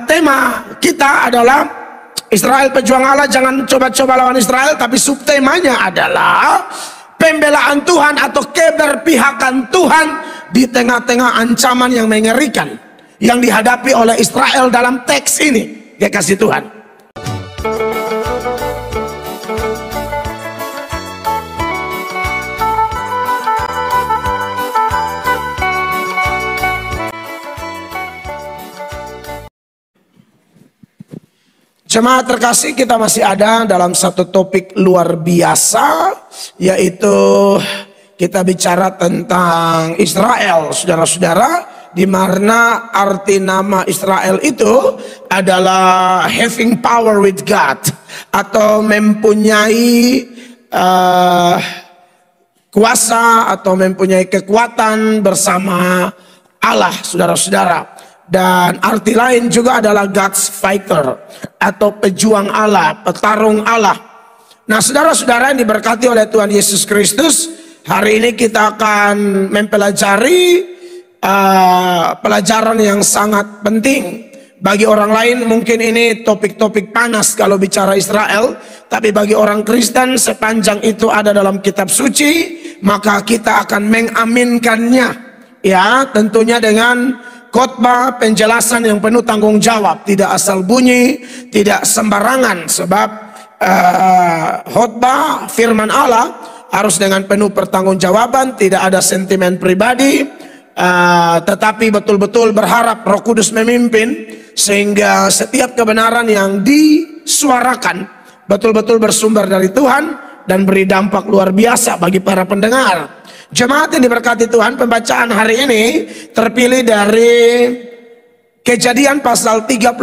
Tema kita adalah Israel pejuang Allah, jangan coba-coba lawan Israel, tapi subtemanya adalah pembelaan Tuhan atau keberpihakan Tuhan di tengah-tengah ancaman yang mengerikan yang dihadapi oleh Israel dalam teks ini. Kekasih Tuhan, jemaat terkasih, kita masih ada dalam satu topik luar biasa, yaitu kita bicara tentang Israel, saudara-saudara, di mana arti nama Israel itu adalah having power with God, atau mempunyai kuasa atau mempunyai kekuatan bersama Allah, saudara-saudara. Dan arti lain juga adalah God's fighter atau pejuang Allah, petarung Allah. Nah, saudara-saudara yang diberkati oleh Tuhan Yesus Kristus, hari ini kita akan mempelajari pelajaran yang sangat penting. Bagi orang lain mungkin ini topik-topik panas kalau bicara Israel, tapi bagi orang Kristen sepanjang itu ada dalam kitab suci, maka kita akan mengaminkannya, ya, tentunya dengan khotbah penjelasan yang penuh tanggung jawab, tidak asal bunyi, tidak sembarangan, sebab khotbah firman Allah harus dengan penuh pertanggungjawaban, tidak ada sentimen pribadi, tetapi betul-betul berharap Roh Kudus memimpin sehingga setiap kebenaran yang disuarakan betul-betul bersumber dari Tuhan dan beri dampak luar biasa bagi para pendengar. Jemaat yang diberkati Tuhan, pembacaan hari ini terpilih dari Kejadian pasal 35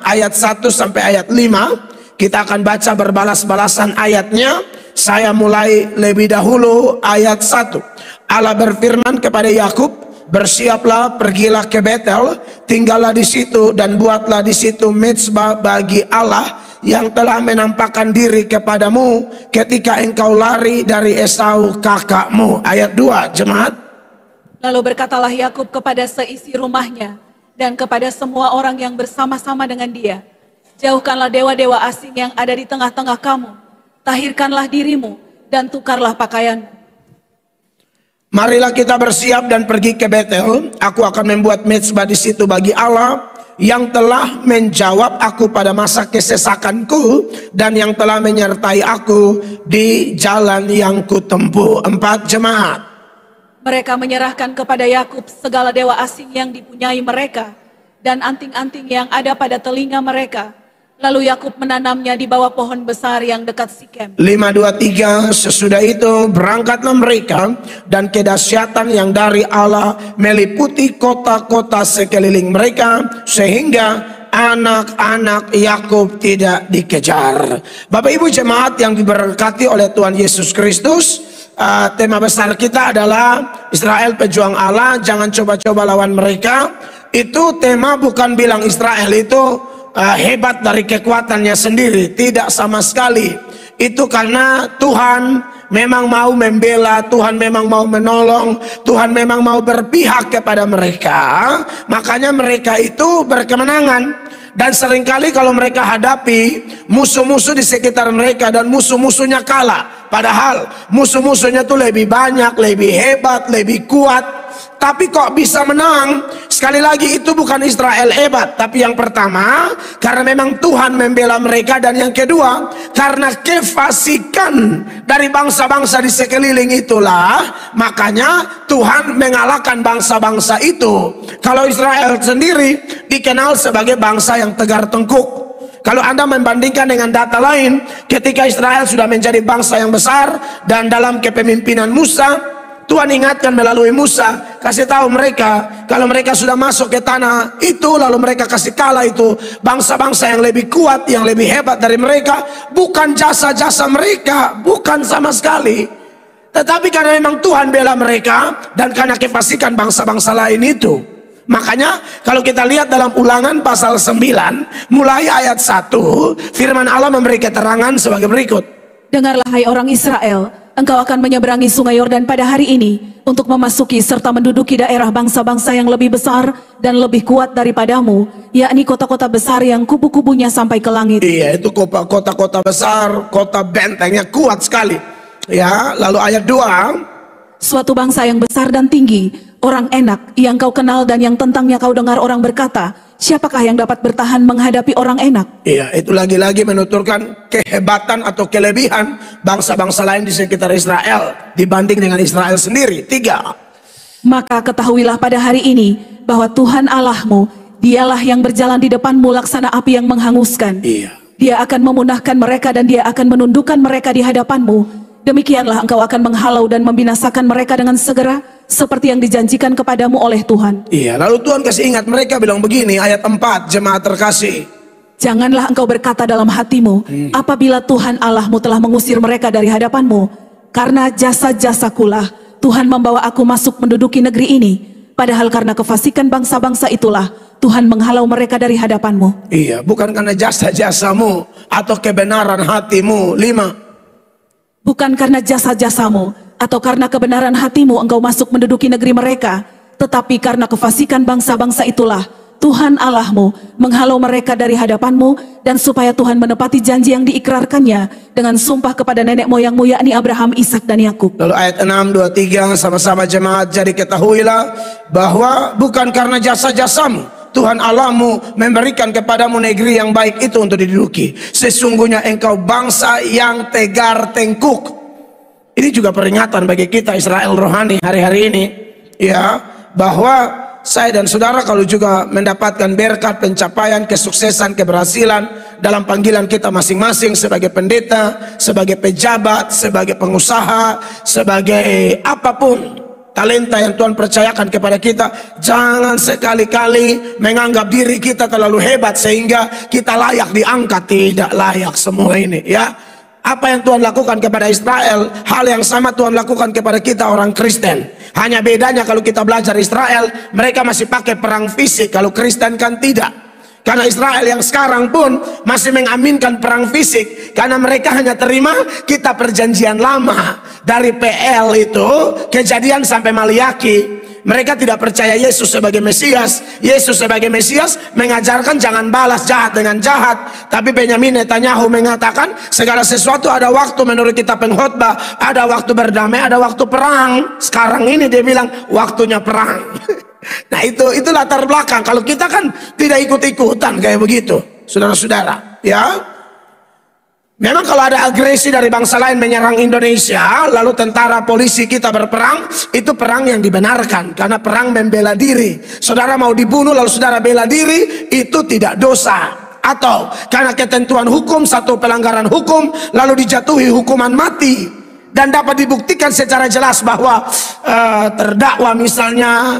ayat 1 sampai ayat 5. Kita akan baca berbalas-balasan ayatnya. Saya mulai lebih dahulu ayat 1. Allah berfirman kepada Yakub, "Bersiaplah, pergilah ke Betel, tinggallah di situ dan buatlah di situ mezbah bagi Allah yang telah menampakkan diri kepadamu ketika engkau lari dari Esau kakakmu." Ayat 2, jemaat. Lalu berkatalah Yakub kepada seisi rumahnya dan kepada semua orang yang bersama-sama dengan dia, "Jauhkanlah dewa-dewa asing yang ada di tengah-tengah kamu, tahirkanlah dirimu dan tukarlah pakaianmu. Marilah kita bersiap dan pergi ke Betel. Aku akan membuat mezbah di situ bagi Allah yang telah menjawab aku pada masa kesesakanku dan yang telah menyertai aku di jalan yang kutempuh." 4, jemaat. Mereka menyerahkan kepada Yakub segala dewa asing yang dipunyai mereka dan anting-anting yang ada pada telinga mereka. Lalu Yakub menanamnya di bawah pohon besar yang dekat Sikem. 5, 2, 3. Sesudah itu berangkatlah mereka, dan kedahsyatan yang dari Allah meliputi kota-kota sekeliling mereka, sehingga anak-anak Yakub tidak dikejar. Bapak Ibu jemaat yang diberkati oleh Tuhan Yesus Kristus, tema besar kita adalah Israel pejuang Allah, jangan coba-coba lawan mereka. Itu tema bukan bilang Israel itu hebat dari kekuatannya sendiri, tidak sama sekali. Itu karena Tuhan memang mau membela, Tuhan memang mau menolong, Tuhan memang mau berpihak kepada mereka. Makanya mereka itu berkemenangan. Dan seringkali kalau mereka hadapi musuh-musuh di sekitar mereka dan musuh-musuhnya kalah, padahal musuh-musuhnya tuh lebih banyak, lebih hebat, lebih kuat, tapi kok bisa menang? Sekali lagi, itu bukan Israel hebat, tapi yang pertama karena memang Tuhan membela mereka, dan yang kedua karena kefasikan dari bangsa-bangsa di sekeliling itulah makanya Tuhan mengalahkan bangsa-bangsa itu. Kalau Israel sendiri dikenal sebagai bangsa yang tegar tengkuk. Kalau Anda membandingkan dengan data lain, ketika Israel sudah menjadi bangsa yang besar dan dalam kepemimpinan Musa, Tuhan ingatkan melalui Musa, kasih tahu mereka kalau mereka sudah masuk ke tanah itu, lalu mereka kasih kalah itu bangsa-bangsa yang lebih kuat, yang lebih hebat dari mereka, bukan jasa-jasa mereka, bukan sama sekali, tetapi karena memang Tuhan bela mereka dan karena kefasikan bangsa-bangsa lain itu. Makanya kalau kita lihat dalam Ulangan pasal 9 mulai ayat 1, firman Allah memberi keterangan sebagai berikut. "Dengarlah hai orang Israel, engkau akan menyeberangi sungai Yordan pada hari ini untuk memasuki serta menduduki daerah bangsa-bangsa yang lebih besar dan lebih kuat daripadamu, yakni kota-kota besar yang kubu-kubunya sampai ke langit. Iya, itu kota-kota besar, kota bentengnya kuat sekali. Ya, lalu ayat 2. Suatu bangsa yang besar dan tinggi, orang enak yang kau kenal dan yang tentangnya kau dengar orang berkata, siapakah yang dapat bertahan menghadapi orang enak? Iya, itu lagi-lagi menuturkan kehebatan atau kelebihan bangsa-bangsa lain di sekitar Israel dibanding dengan Israel sendiri. 3. Maka ketahuilah pada hari ini bahwa Tuhan Allahmu, dialah yang berjalan di depanmu laksana api yang menghanguskan. Iya. Dia akan memunahkan mereka dan dia akan menundukkan mereka di hadapanmu. Demikianlah engkau akan menghalau dan membinasakan mereka dengan segera, seperti yang dijanjikan kepadamu oleh Tuhan. Iya, lalu Tuhan kasih ingat mereka bilang begini, ayat 4, jemaat terkasih. Janganlah engkau berkata dalam hatimu, apabila Tuhan Allahmu telah mengusir mereka dari hadapanmu, karena jasa-jasakulah Tuhan membawa aku masuk menduduki negeri ini. Padahal karena kefasikan bangsa-bangsa itulah Tuhan menghalau mereka dari hadapanmu. Iya, bukan karena jasa-jasamu atau kebenaran hatimu. 5. Bukan karena jasa-jasamu atau karena kebenaran hatimu engkau masuk menduduki negeri mereka, tetapi karena kefasikan bangsa-bangsa itulah Tuhan Allahmu menghalau mereka dari hadapanmu, dan supaya Tuhan menepati janji yang diikrarkannya dengan sumpah kepada nenek moyangmu, yakni Abraham, Ishak dan Yakub. Lalu ayat 6, 2, 3 sama-sama jemaat, jadi ketahuilah bahwa bukan karena jasa-jasamu Tuhan Allahmu memberikan kepadamu negeri yang baik itu untuk diduduki. Sesungguhnya engkau bangsa yang tegar tengkuk. Ini juga peringatan bagi kita Israel rohani hari-hari ini, ya, bahwa saya dan saudara kalau juga mendapatkan berkat, pencapaian, kesuksesan, keberhasilan dalam panggilan kita masing-masing sebagai pendeta, sebagai pejabat, sebagai pengusaha, sebagai apapun talenta yang Tuhan percayakan kepada kita, jangan sekali-kali menganggap diri kita terlalu hebat sehingga kita layak diangkat. Tidak layak semua ini, ya. Apa yang Tuhan lakukan kepada Israel, hal yang sama Tuhan lakukan kepada kita orang Kristen. Hanya bedanya kalau kita belajar Israel, mereka masih pakai perang fisik, kalau Kristen kan tidak. Karena Israel yang sekarang pun masih mengaminkan perang fisik, karena mereka hanya terima kitab perjanjian lama dari PL itu, Kejadian sampai Maliaki. Mereka tidak percaya Yesus sebagai Mesias. Yesus sebagai Mesias mengajarkan jangan balas jahat dengan jahat. Tapi Benyamin Netanyahu mengatakan segala sesuatu ada waktu menurut kitab pengkhotbah. Ada waktu berdamai, ada waktu perang. Sekarang ini dia bilang waktunya perang. Nah itu latar belakang. Kalau kita kan tidak ikut-ikutan kayak begitu, saudara-saudara, ya. Memang kalau ada agresi dari bangsa lain menyerang Indonesia, lalu tentara polisi kita berperang, itu perang yang dibenarkan, karena perang membela diri. Saudara mau dibunuh lalu saudara bela diri, itu tidak dosa. Atau karena ketentuan hukum, satu pelanggaran hukum lalu dijatuhi hukuman mati, dan dapat dibuktikan secara jelas bahwa terdakwa misalnya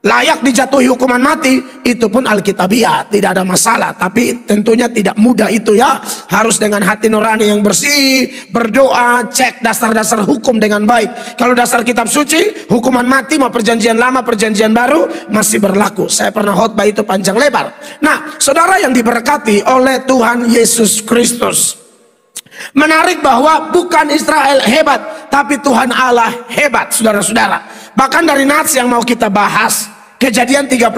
layak dijatuhi hukuman mati, itu pun alkitabiah, tidak ada masalah. Tapi tentunya tidak mudah itu, ya. Harus dengan hati nurani yang bersih, berdoa, cek dasar-dasar hukum dengan baik. Kalau dasar kitab suci, hukuman mati mau perjanjian lama, perjanjian baru masih berlaku. Saya pernah khotbah itu panjang lebar. Nah, saudara yang diberkati oleh Tuhan Yesus Kristus, menarik bahwa bukan Israel hebat, tapi Tuhan Allah hebat, saudara-saudara. Bahkan dari nats yang mau kita bahas, Kejadian 35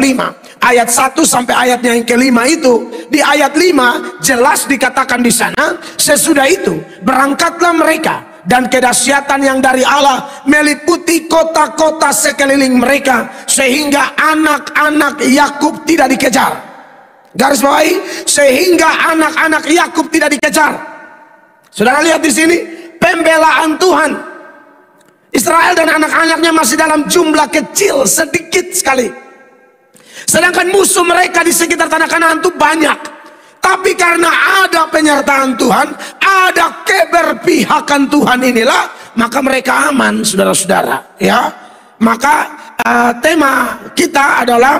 ayat 1 sampai ayatnya yang kelima itu, di ayat 5 jelas dikatakan di sana, sesudah itu berangkatlah mereka dan kedahsyatan yang dari Allah meliputi kota-kota sekeliling mereka, sehingga anak-anak Yakub tidak dikejar. Garis bawahi, sehingga anak-anak Yakub tidak dikejar. Saudara lihat di sini pembelaan Tuhan. Israel dan anak-anaknya masih dalam jumlah kecil, sedikit sekali. Sedangkan musuh mereka di sekitar tanah Kanaan itu banyak. Tapi karena ada penyertaan Tuhan, ada keberpihakan Tuhan inilah, maka mereka aman, saudara-saudara, ya. Maka tema kita adalah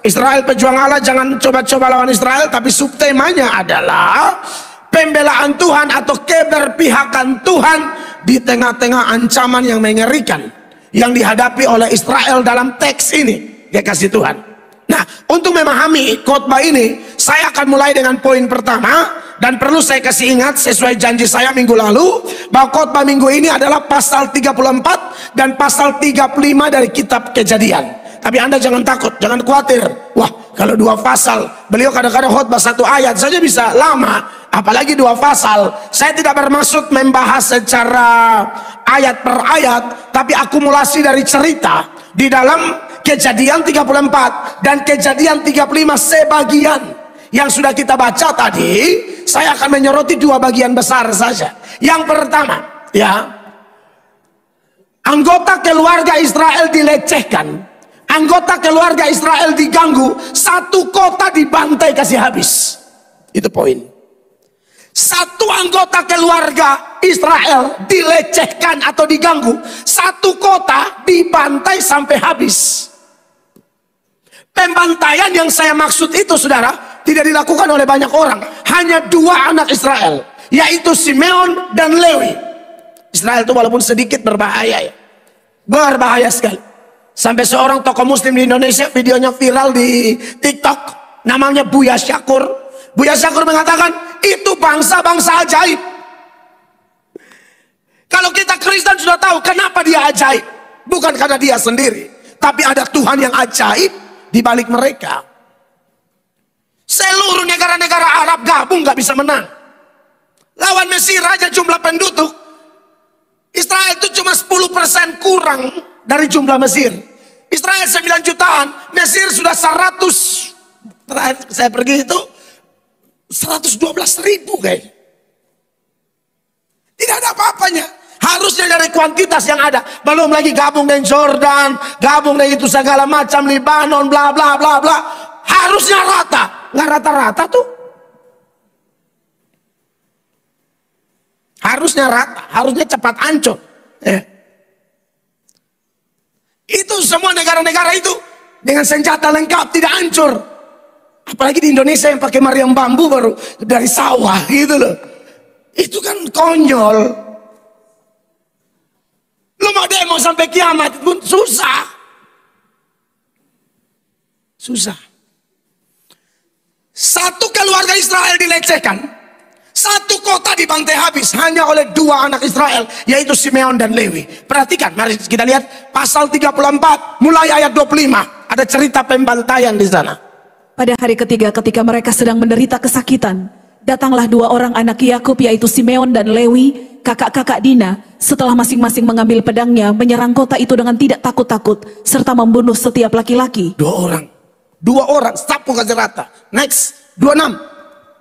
Israel pejuang Allah, jangan coba-coba lawan Israel. Tapi subtemanya adalah pembelaan Tuhan atau keberpihakan Tuhan di tengah-tengah ancaman yang mengerikan yang dihadapi oleh Israel dalam teks ini, kekasih Tuhan. Nah, untuk memahami khotbah ini, saya akan mulai dengan poin pertama, dan perlu saya kasih ingat sesuai janji saya minggu lalu, bahwa khotbah minggu ini adalah pasal 34 dan pasal 35 dari kitab Kejadian. Tapi Anda jangan takut, jangan khawatir. Wah, kalau 2 pasal, beliau kadang-kadang khotbah 1 ayat saja bisa lama, apalagi 2 pasal. Saya tidak bermaksud membahas secara ayat per ayat, tapi akumulasi dari cerita di dalam Kejadian 34 dan Kejadian 35 sebagian yang sudah kita baca tadi. Saya akan menyoroti 2 bagian besar saja. Yang pertama, ya, anggota keluarga Israel dilecehkan, anggota keluarga Israel diganggu, 1 kota dibantai kasih habis. Itu poin. 1 anggota keluarga Israel dilecehkan atau diganggu, 1 kota dibantai sampai habis. Pembantaian yang saya maksud itu, saudara, tidak dilakukan oleh banyak orang. Hanya 2 anak Israel, yaitu Simeon dan Lewi. Israel itu walaupun sedikit berbahaya, ya, berbahaya sekali. Sampai seorang tokoh muslim di Indonesia, videonya viral di TikTok, namanya Buya Syakur. Buya Syakur mengatakan, itu bangsa-bangsa ajaib. Kalau kita Kristen sudah tahu kenapa dia ajaib. Bukan karena dia sendiri, tapi ada Tuhan yang ajaib di balik mereka. Seluruh negara-negara Arab gabung gak bisa menang. Lawan Mesir aja jumlah penduduk Israel itu cuma 10% kurang dari jumlah Mesir. Israel 9 jutaan, Mesir sudah 100. Terakhir saya pergi itu 112.000 kayaknya. Tidak ada apa-apanya. Harusnya dari kuantitas yang ada, belum lagi gabung dengan Jordan, gabung dengan itu segala macam, Libanon, bla bla bla bla. Harusnya rata, nggak rata-rata tuh. Harusnya rata, harusnya cepat hancur. Itu semua negara-negara itu dengan senjata lengkap tidak hancur. Apalagi di Indonesia yang pakai meriam bambu baru dari sawah gitu loh. Itu kan konyol. Lu mau demo sampai kiamat pun susah. Susah. 1 keluarga Israel dilecehkan, 1 kota dibantai habis hanya oleh 2 anak Israel, yaitu Simeon dan Lewi. Perhatikan, mari kita lihat pasal 34 mulai ayat 25. Ada cerita pembantaian di sana. Pada hari ketiga ketika mereka sedang menderita kesakitan, datanglah 2 orang anak Yakub, yaitu Simeon dan Lewi, kakak-kakak Dina, setelah masing-masing mengambil pedangnya, menyerang kota itu dengan tidak takut-takut, serta membunuh setiap laki-laki. 2 orang, sapu kasih rata. Next, 26.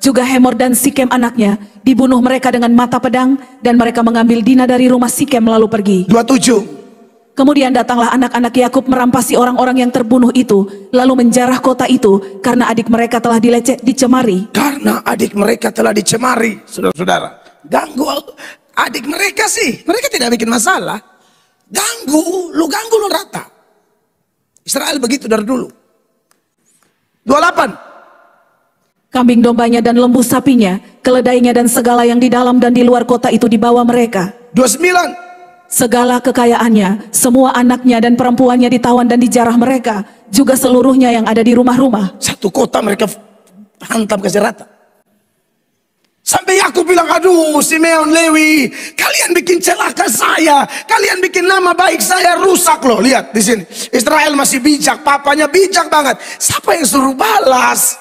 Juga Hemor dan Sikem anaknya, dibunuh mereka dengan mata pedang, dan mereka mengambil Dina dari rumah Sikem lalu pergi. 27. Kemudian datanglah anak-anak Yakub merampasi orang-orang yang terbunuh itu, lalu menjarah kota itu, karena adik mereka telah dicemari. Karena adik mereka telah dicemari, saudara-saudara. Ganggu adik mereka sih, mereka tidak bikin masalah. Ganggu lu rata. Israel begitu dari dulu. 28. Kambing dombanya dan lembu sapinya, keledainya dan segala yang di dalam dan di luar kota itu dibawa mereka. 29. Segala kekayaannya, semua anaknya dan perempuannya ditawan dan dijarah mereka, juga seluruhnya yang ada di rumah-rumah. 1 kota mereka hantam kasih rata. Sampai aku bilang, aduh Simeon, Lewi, kalian bikin celaka saya, kalian bikin nama baik saya rusak loh. Lihat di sini, Israel masih bijak, papanya bijak banget. Siapa yang suruh balas?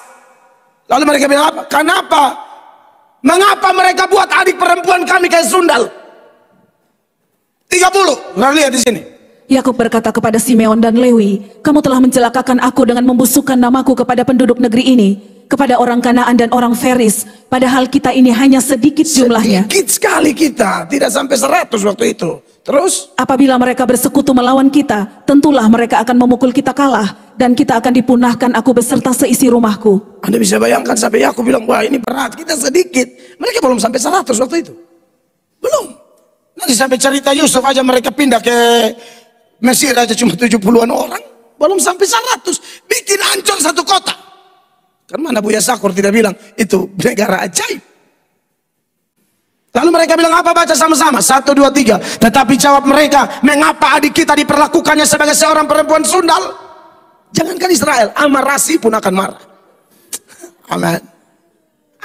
Lalu mereka bilang apa? Kenapa? Mengapa mereka buat adik perempuan kami kayak sundal? 30. Nah, lihat di sini. Yakub berkata kepada Simeon dan Lewi, kamu telah mencelakakan aku dengan membusukkan namaku kepada penduduk negeri ini, kepada orang Kanaan dan orang Feris, padahal kita ini hanya sedikit jumlahnya. Sedikit sekali kita, tidak sampai 100 waktu itu. Terus? Apabila mereka bersekutu melawan kita, tentulah mereka akan memukul kita kalah, dan kita akan dipunahkan aku beserta seisi rumahku. Anda bisa bayangkan sampai aku bilang, wah ini berat, kita sedikit. Mereka belum sampai 100 waktu itu. Belum. Nanti sampai cerita Yusuf aja mereka pindah ke Mesir aja cuma 70-an orang. Belum sampai 100. Bikin hancur 1 kota. Kan mana Buya Syakur tidak bilang itu negara ajaib. Lalu mereka bilang apa, baca sama-sama. 1, 2, 3. Tetapi jawab mereka, mengapa adik kita diperlakukannya sebagai seorang perempuan sundal? Jangankan Israel, Amarasi pun akan marah. Amin.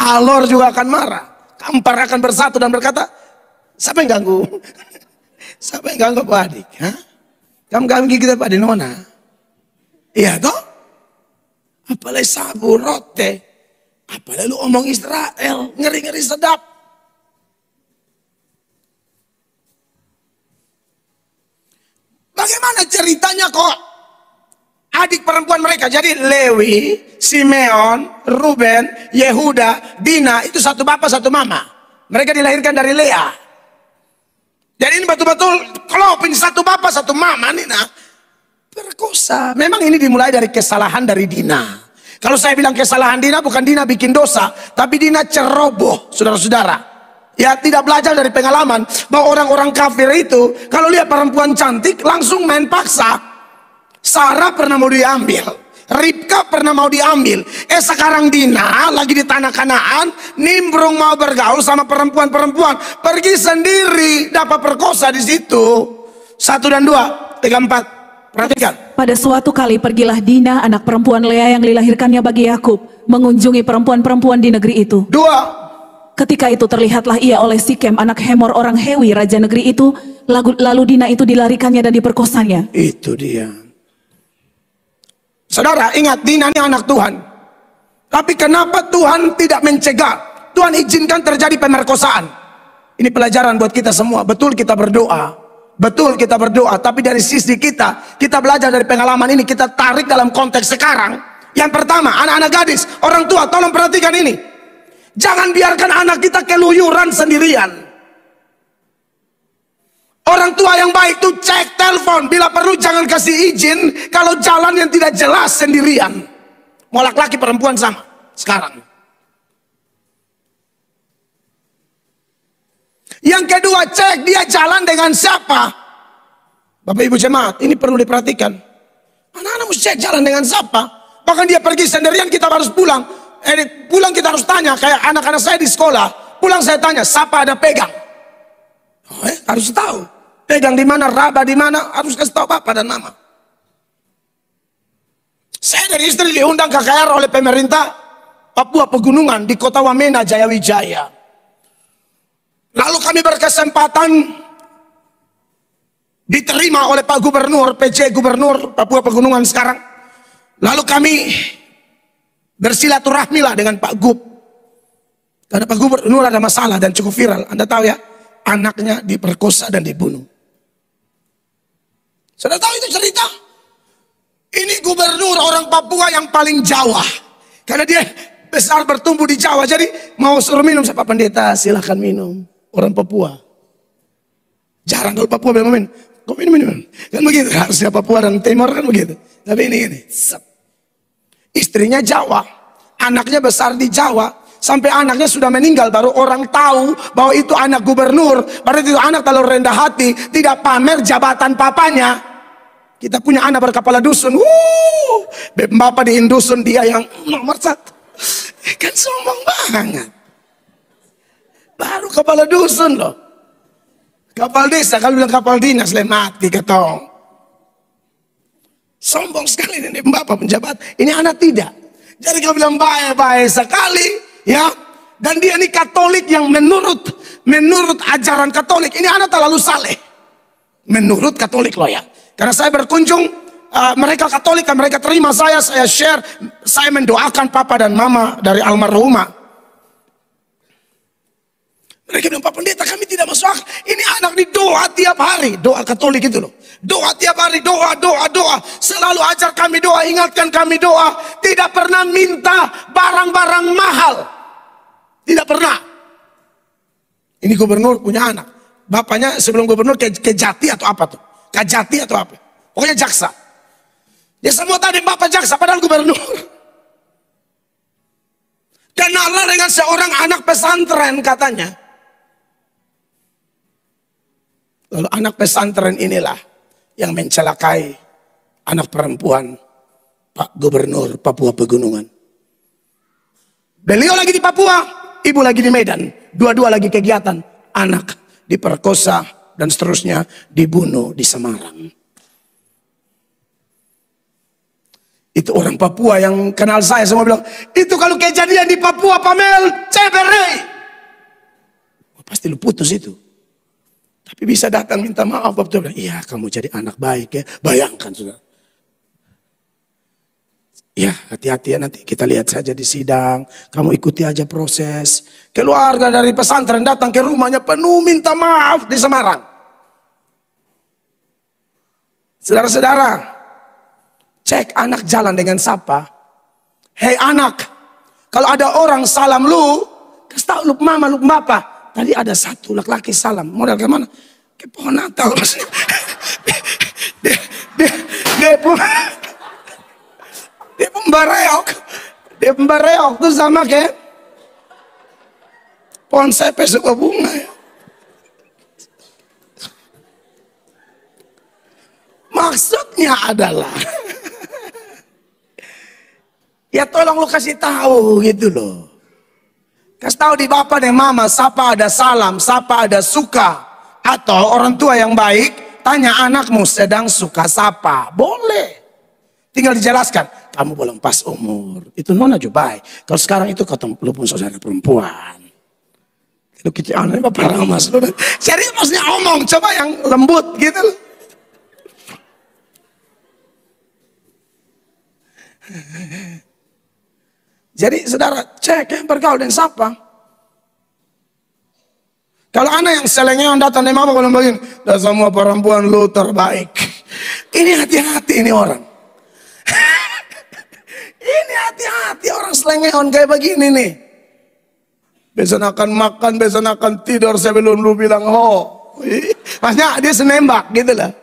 Alor juga akan marah. Kampar akan bersatu dan berkata, siapa yang ganggu? Siapa yang ganggu Pak Adik? Hah? Kamu ganggu kita Pak Adik Nona? Iya toh? Apalagi sabu rote. Apalagi lu omong Israel. Ngeri-ngeri sedap. Bagaimana ceritanya kok adik perempuan mereka? Jadi Lewi, Simeon, Ruben, Yehuda, Dina itu satu bapak satu mama. Mereka dilahirkan dari Lea. Jadi ini betul-betul klopin satu bapak satu mama nih nah. Perkosa. Memang ini dimulai dari kesalahan dari Dina. Kalau saya bilang kesalahan Dina, bukan Dina bikin dosa, tapi Dina ceroboh, saudara-saudara. Ya tidak belajar dari pengalaman bahwa orang-orang kafir itu kalau lihat perempuan cantik langsung main paksa. Sarah pernah mau diambil, Ribka pernah mau diambil. Sekarang Dina lagi di tanah Kanaan, nimbrung mau bergaul sama perempuan-perempuan, pergi sendiri dapat perkosa di situ. 1 dan 2, 3, 4. Perhatikan. Pada suatu kali pergilah Dina, anak perempuan Lea yang dilahirkannya bagi Yakub, mengunjungi perempuan-perempuan di negeri itu. 2. Ketika itu terlihatlah ia oleh Sikem, anak Hemor orang Hewi, raja negeri itu. Lalu Dina itu dilarikannya dan diperkosanya. Itu dia. Saudara, ingat Dina ini anak Tuhan. Tapi kenapa Tuhan tidak mencegah? Tuhan izinkan terjadi pemerkosaan. Ini pelajaran buat kita semua. Betul kita berdoa. Betul kita berdoa. Tapi dari sisi kita belajar dari pengalaman ini. Kita tarik dalam konteks sekarang. Yang pertama, anak-anak gadis, orang tua, tolong perhatikan ini. Jangan biarkan anak kita keluyuran sendirian. Orang tua yang baik itu cek telepon. Bila perlu jangan kasih izin kalau jalan yang tidak jelas sendirian. Mau laki-laki perempuan sama sekarang. Yang kedua, cek dia jalan dengan siapa. Bapak Ibu jemaat, ini perlu diperhatikan. Anak-anak mesti cek jalan dengan siapa. Bahkan dia pergi sendirian, kita harus pulang. Pulang kita harus tanya, kayak anak-anak saya di sekolah. Pulang saya tanya, siapa ada pegang? Harus tahu. Pegang di mana, raba di mana, harus kasih tahu bapak dan mama. Saya dari istri diundang ke KKR oleh pemerintah Papua Pegunungan di kota Wamena, Jayawijaya. Lalu kami berkesempatan diterima oleh Pak Gubernur, PJ Gubernur Papua Pegunungan sekarang. Lalu kami bersilaturahmi lah dengan Pak Gub. Karena Pak Gubernur ada masalah dan cukup viral. Anda tahu ya, anaknya diperkosa dan dibunuh. Sudah tahu itu cerita? Ini gubernur orang Papua yang paling Jawa. Karena dia besar bertumbuh di Jawa. Jadi mau suruh minum sama pendeta, silahkan minum. Orang Papua. Jarang kalau Papua bilang minum. Kok minum? Kan begitu. Harusnya Papua dan Timor kan begitu. Tapi ini. Istrinya Jawa, anaknya besar di Jawa, sampai anaknya sudah meninggal baru orang tahu bahwa itu anak gubernur. Berarti itu anak terlalu rendah hati, tidak pamer jabatan papanya. Kita punya anak berkepala dusun, bapak di dusun dia yang nomor 1. Kan sombong banget. Baru kepala dusun loh. Kapal desa, kalau bilang kapal dinas, mati ketong. Sombong sekali ini bapak penjabat. Ini anak tidak. Jadi kalau bilang baik-baik sekali, ya. Dan dia ini Katolik yang menurut ajaran Katolik. Ini anak terlalu saleh. Menurut Katolik loh ya. Karena saya berkunjung, mereka Katolik dan mereka terima saya share, saya mendoakan papa dan mama dari almarhumah. Mereka bilang, Pak Pendeta kami tidak masuk akal. Ini anak di doa tiap hari. Doa Katolik itu loh. Doa tiap hari, doa. Selalu ajar kami doa, ingatkan kami doa. Tidak pernah minta barang-barang mahal. Tidak pernah. Ini gubernur punya anak. Bapaknya sebelum gubernur Kejati atau apa tuh. Kajati atau apa. Pokoknya jaksa. Dia semua tadi bapak jaksa padahal gubernur. Kenalan dengan seorang anak pesantren katanya. Lalu anak pesantren inilah yang mencelakai anak perempuan Pak Gubernur Papua Pegunungan. Beliau lagi di Papua, ibu lagi di Medan. Dua-dua lagi kegiatan. Anak diperkosa dan seterusnya dibunuh di Semarang. Itu orang Papua yang kenal saya semua bilang, itu kalau kejadian di Papua Pamel, ceberei. Pasti lu putus itu. Tapi bisa datang minta maaf. Papua bilang, iya kamu jadi anak baik ya. Bayangkan sudah. Ya hati-hati ya, nanti kita lihat saja di sidang. Kamu ikuti aja proses. Keluarga dari pesantren datang ke rumahnya penuh minta maaf di Semarang. Saudara-saudara, cek anak jalan dengan sapa. Hei anak, kalau ada orang salam lu, kasih tahu lu mama, lu papa. Tadi ada satu laki-laki salam. Modal ke mana? Ke pohon Natal. Dia pembareok. Dia pembareok tuh sama kayak pohon sepe suka bunga ya. Maksudnya adalah ya tolong lu kasih tahu gitu loh. Kasih tahu di bapak dan mama, sapa ada salam, sapa ada suka. Atau orang tua yang baik tanya anakmu sedang suka sapa. Boleh. Tinggal dijelaskan, kamu belum pas umur. Itu nona juga baik. Kalau sekarang itu ketemu lu pun saudara perempuan. Itu kita aneh bapak ramas. Jadi maksudnya omong, coba yang lembut gitu loh. Jadi saudara cek yang bergaul dan sapa. Kalau anak yang selengean datang dari mama belum begini, dan semua perempuan lu terbaik. Ini hati-hati ini orang. Ini hati-hati orang selengean kayak begini nih. Besok akan makan, besok akan tidur sebelum lu bilang ho. Maksudnya dia senembak gitu lah.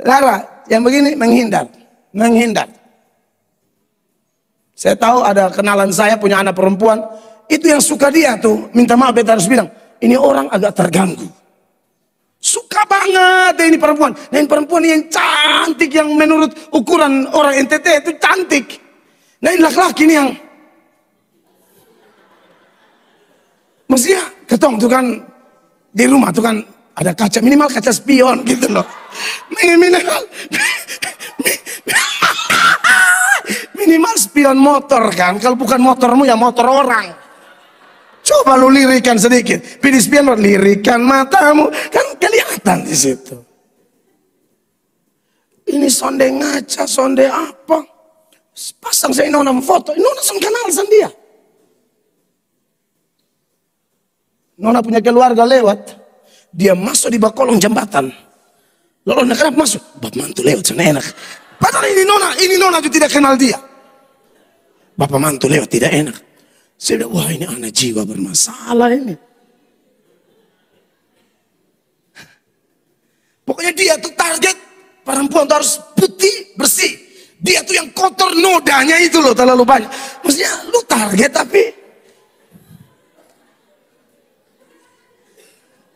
Saudara, yang begini menghindar. Saya tahu ada kenalan saya punya anak perempuan, itu yang suka dia tuh, minta maaf beta harus bilang, ini orang agak terganggu. Suka banget ini perempuan. Dan perempuan yang cantik, yang menurut ukuran orang NTT itu cantik. Nah ini laki-laki ini yang mestinya ketong tuh kan di rumah tuh kan ada kaca, minimal kaca spion gitu loh. Minimal spion motor kan. Kalau bukan motormu ya motor orang. Coba lu lirikan sedikit. Pilih spion, lirikan matamu. Kan kelihatan di situ. Ini sonde ngaca, sonde apa. Pasang saya nona foto. Nona langsung kenal sama dia. Nona punya keluarga lewat. Dia masuk di bawah kolong jembatan. Lalu kenapa masuk? Bapak mantu lewat sana enak. Padahal ini nona juga tidak kenal dia. Bapak mantu lewat tidak enak. Saya bilang, wah ini anak jiwa bermasalah ini. Pokoknya dia tuh target perempuan tuh harus putih, bersih. Dia tuh yang kotor nodanya itu loh terlalu banyak. Maksudnya lu target tapi.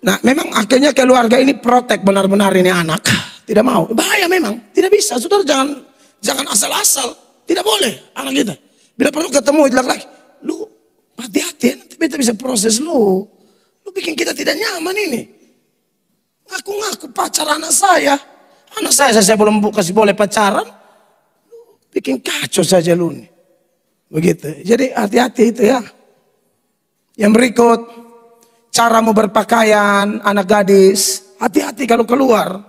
Nah memang akhirnya keluarga ini protek benar-benar ini anak. Tidak mau, bahaya memang. Tidak bisa, saudara jangan asal-asal. Tidak boleh anak kita. Bila perlu ketemu itu laki-laki. Lu hati-hati nanti kita bisa proses lu. Lu bikin kita tidak nyaman ini. Ngaku-ngaku pacar anak saya. Anak saya belum kasih boleh pacaran. Lu bikin kacau saja lu nih. Begitu. Jadi hati-hati itu ya. Yang berikut. Caramu berpakaian, anak gadis. Hati-hati kalau keluar.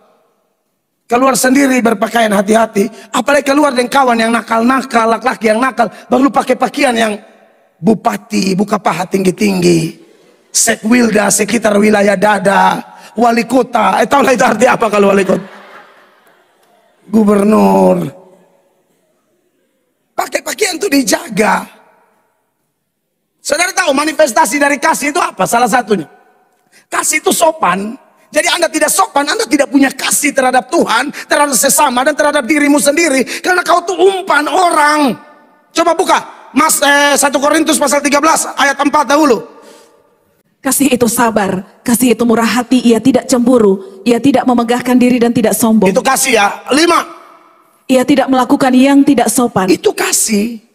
Keluar sendiri berpakaian hati-hati. Apalagi keluar dengan kawan yang nakal-nakal, laki-laki yang nakal. Baru pakai pakaian yang bupati, buka paha tinggi-tinggi. Sekwilda, sekitar wilayah dada. Wali kota. Tahu lah itu arti apa kalau wali kota? Gubernur. Pakai pakaian itu dijaga. Saudara tahu manifestasi dari kasih itu apa? Salah satunya. Kasih itu sopan. Jadi Anda tidak sopan, Anda tidak punya kasih terhadap Tuhan, terhadap sesama, dan terhadap dirimu sendiri. Karena kau tuh umpan orang. Coba buka. 1 Korintus pasal 13 ayat 4 dahulu. Kasih itu sabar, kasih itu murah hati, ia tidak cemburu, ia tidak memegahkan diri dan tidak sombong. Itu kasih ya. 5. Ia tidak melakukan yang tidak sopan. Itu kasih.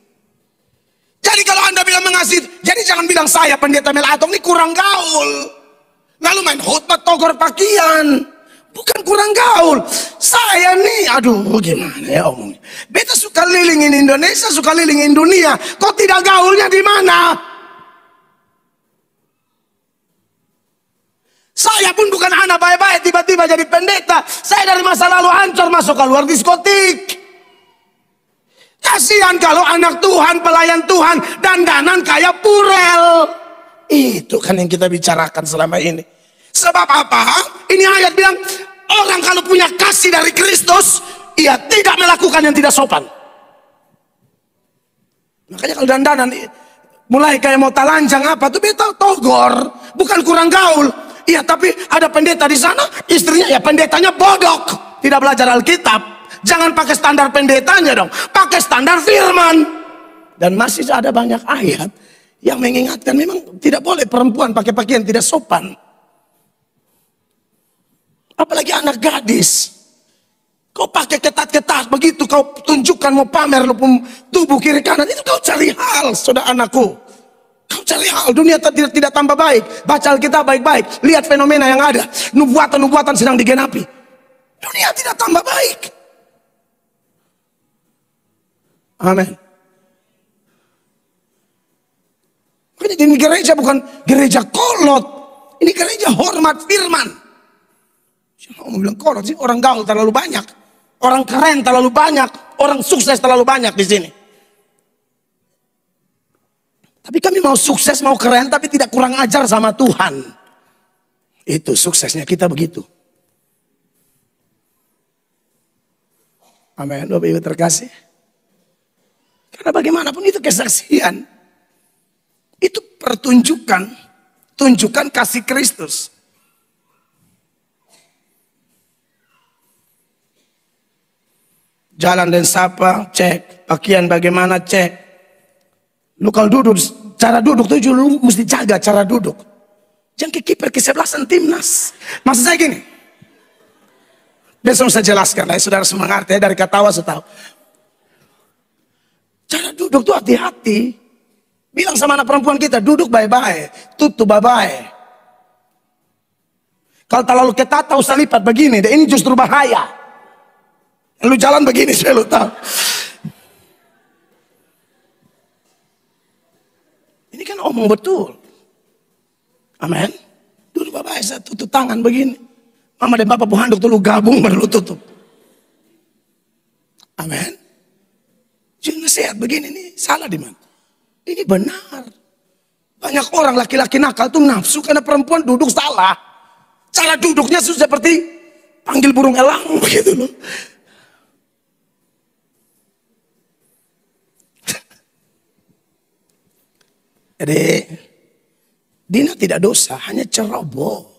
Jadi kalau Anda bilang mengasihi, jadi jangan bilang saya pendeta Mel Atong ini kurang gaul. Lalu main khotbah togor pakaian. Bukan kurang gaul. Saya nih, aduh gimana ya omongnya. Beta suka lilingin Indonesia, suka lilingin dunia. Kok tidak gaulnya di mana? Saya pun bukan anak baik-baik tiba-tiba jadi pendeta. Saya dari masa lalu hancur masuk keluar diskotik. Kasihan kalau anak Tuhan, pelayan Tuhan, dandanan kayak purel. Itu kan yang kita bicarakan selama ini. Sebab apa? Ini ayat bilang, orang kalau punya kasih dari Kristus, ia tidak melakukan yang tidak sopan. Makanya kalau dandanan mulai kayak mau talanjang apa tuh beta togor, bukan kurang gaul. Iya, tapi ada pendeta di sana, istrinya ya pendetanya bodok, tidak belajar Alkitab. Jangan pakai standar pendetanya dong, pakai standar firman. Dan masih ada banyak ayat yang mengingatkan memang tidak boleh perempuan pakai pakaian tidak sopan. Apalagi anak gadis. Kau pakai ketat-ketat begitu, kau tunjukkan mau pamer lu tubuh kiri kanan, itu kau cari hal, saudara anakku. Kau cari hal, dunia tidak tambah baik. Baca Alkitab baik-baik, lihat fenomena yang ada. Nubuatan-nubuatan sedang digenapi. Dunia tidak tambah baik. Amin. Makanya ini gereja bukan gereja kolot. Ini gereja hormat firman. Siapa mau bilang kolot sih? Orang gaul terlalu banyak. Orang keren terlalu banyak. Orang sukses terlalu banyak di sini. Tapi kami mau sukses, mau keren, tapi tidak kurang ajar sama Tuhan. Itu suksesnya kita begitu. Amin. Bapak Ibu terkasih. Karena bagaimanapun itu kesaksian. Itu pertunjukan. Tunjukkan kasih Kristus. Jalan dan sapa, cek. Pakaian bagaimana, cek. Lu kalau duduk, cara duduk tuh lu mesti jaga cara duduk. Jangan ke kiper kesebelasan timnas. Maksud saya gini. Besok saya jelaskan lah, saudara semangat ya, dari katawa saya tahu. Cara duduk tuh hati-hati. Bilang sama anak perempuan kita, duduk baik-baik, tutup baik-baik. Kalau terlalu ketat, tak usah lipat begini, ini justru bahaya. Lu jalan begini, saya lu tahu. Ini kan omong betul. Amin. Duduk baik-baik, saya tutup tangan begini. Mama dan Bapak handuk tuh lu gabung, baru lu tutup. Amin. Jangan sehat begini nih, salah di mana? Ini benar. Banyak orang laki-laki nakal tuh nafsu karena perempuan duduk salah. Cara duduknya seperti panggil burung elang begitu loh. Jadi Dina tidak dosa, hanya ceroboh.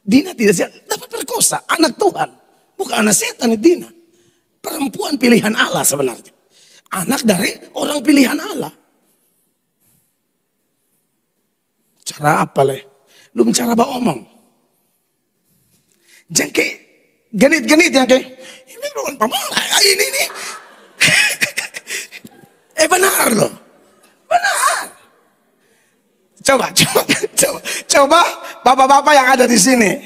Dina tidak dapat perkosa, anak Tuhan, bukan anak setan Dina. Perempuan pilihan Allah sebenarnya. Anak dari orang pilihan Allah. Cara apa leh? Lu cara apa omong? Jangan kayak genit-genit yang kayak ini bukan pemala, ini nih. Benar loh, benar. Coba bapak-bapak yang ada di sini.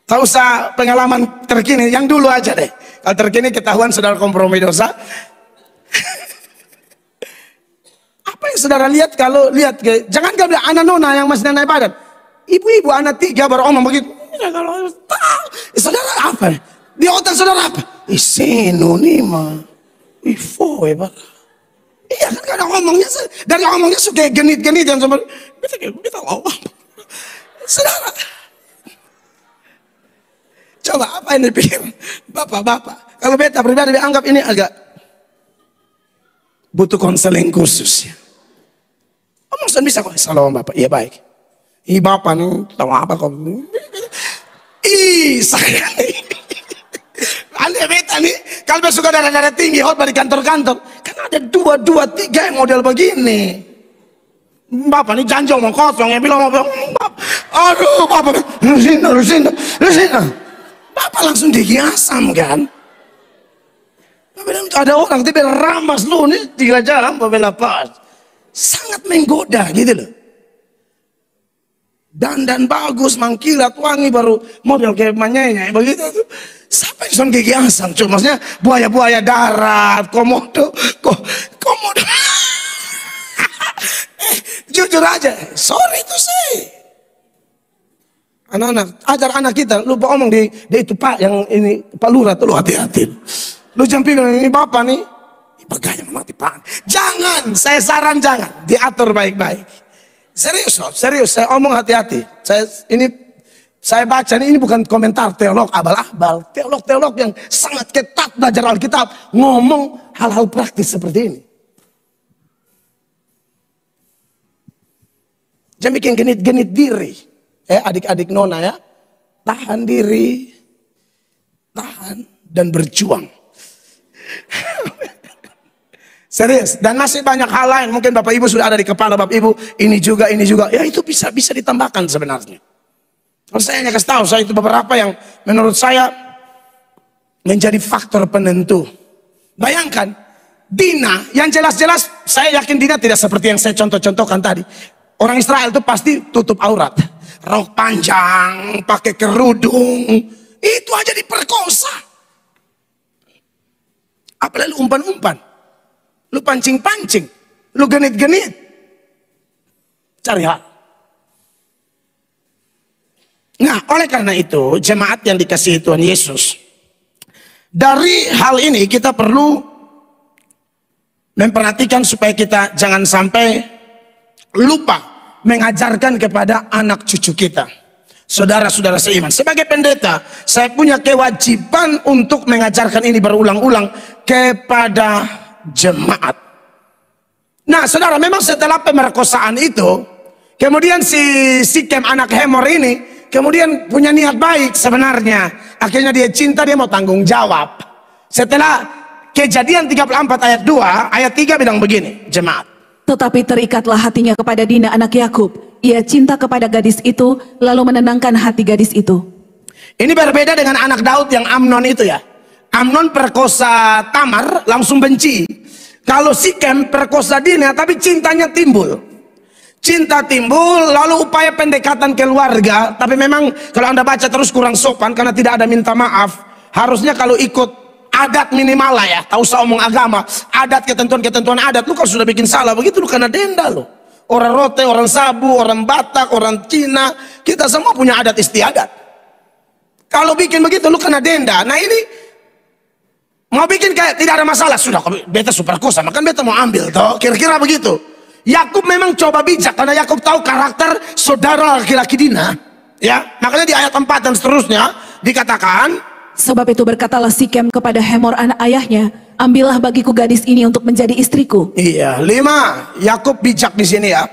Tak usah pengalaman terkini, yang dulu aja deh. Kalau terkini ketahuan saudara kompromi dosa. Apa yang saudara lihat kalau lihat, jangan gak bilang anak nona yang masih naik badan. Ibu-ibu anak 3 baru omong begitu. Ya, kalau saudara apa? Di otak saudara apa? Isinu nih mah. Ifo ya pak. Iya kan kadang ngomongnya dari ngomongnya suka genit-genit yang sama kita ngomong. Saudara. Coba apa yang dipikir bapak-bapak? Kalau beta pribadi dianggap ini agak butuh konseling khusus ya. Maksudnya bisa kok salam bapak, iya baik. Bapak nih tahu apa kok? Saya nih. Anda beta nih, kalau suka darah-darah tinggi, khotbah di kantor-kantor, kan ada 2, 3 yang model begini. Bapak nih janjong mau kosong, yang bilang aduh bapak, Lusina. Bapak langsung gigi asam kan. Bapak bilang ada orang tiba ramas lu nih 3 jam, bapak lepas. Sangat menggoda gitu loh. dandan bagus, mangkilat, wangi, baru model kayak manyanya begitu tuh. Siapa yang son gigiasan? Cuma maksudnya buaya-buaya darat, komodo, komodo. Jujur aja, sorry to say. Anak-anak, ajar anak kita, lupa omong di itu Pak yang ini Pak Lurah tuh, lu hati-hati. Lu jangan bilang ini Bapak nih, bagaya mati Pak. Jangan, saya saran jangan, diatur baik-baik. Serius loh, serius, saya omong hati-hati. Saya baca ini bukan komentar teolog abal-abal, teolog-teolog yang sangat ketat belajar Alkitab ngomong hal-hal praktis seperti ini. Jangan bikin genit-genit diri. Adik-adik nona ya, tahan diri, tahan dan berjuang. Serius, dan masih banyak hal lain. Mungkin Bapak Ibu sudah ada di kepala Bapak Ibu, ini juga. Ya itu bisa ditambahkan sebenarnya. Kalau saya hanya kasih tahu, saya itu beberapa yang menurut saya menjadi faktor penentu. Bayangkan, Dina yang jelas-jelas saya yakin Dina tidak seperti yang saya contoh-contohkan tadi. Orang Israel itu pasti tutup aurat. Rok panjang, pakai kerudung, itu aja diperkosa. Apalagi lu umpan-umpan, lu pancing-pancing, lu genit-genit, cari hal. Nah, oleh karena itu, jemaat yang dikasihi Tuhan Yesus, dari hal ini kita perlu memperhatikan supaya kita jangan sampai lupa mengajarkan kepada anak cucu kita. Saudara-saudara seiman, sebagai pendeta saya punya kewajiban untuk mengajarkan ini berulang-ulang kepada jemaat. Nah saudara, memang setelah pemerkosaan itu, kemudian si Sikem anak Hemor ini kemudian punya niat baik sebenarnya. Akhirnya dia cinta, dia mau tanggung jawab. Setelah Kejadian 34 ayat 2, ayat 3 bilang begini, jemaat. Tetapi terikatlah hatinya kepada Dina anak Yakub. Ia cinta kepada gadis itu, lalu menenangkan hati gadis itu. Ini berbeda dengan anak Daud yang Amnon itu ya. Amnon perkosa Tamar, langsung benci. Kalau Sikem perkosa Dina, tapi cintanya timbul. Cinta timbul, lalu upaya pendekatan keluarga. Tapi memang kalau Anda baca terus kurang sopan, karena tidak ada minta maaf. Harusnya kalau ikut adat minimal lah ya, tak usah omong agama, adat, ketentuan adat. Lu kalau sudah bikin salah begitu, lu kena denda lu. Orang Rote, orang Sabu, orang Batak, orang Cina, kita semua punya adat istiadat. Kalau bikin begitu lu kena denda. Nah ini mau bikin kayak tidak ada masalah, sudah beta super kosa, makan beta mau ambil toh, kira-kira begitu. Yakub memang coba bijak karena Yakub tahu karakter saudara laki-laki Dina, ya. Makanya di ayat 4 dan seterusnya dikatakan, sebab itu berkatalah Sikem kepada Hemor anak ayahnya, ambillah bagiku gadis ini untuk menjadi istriku. Iya, 5. Yakub bijak di sini ya.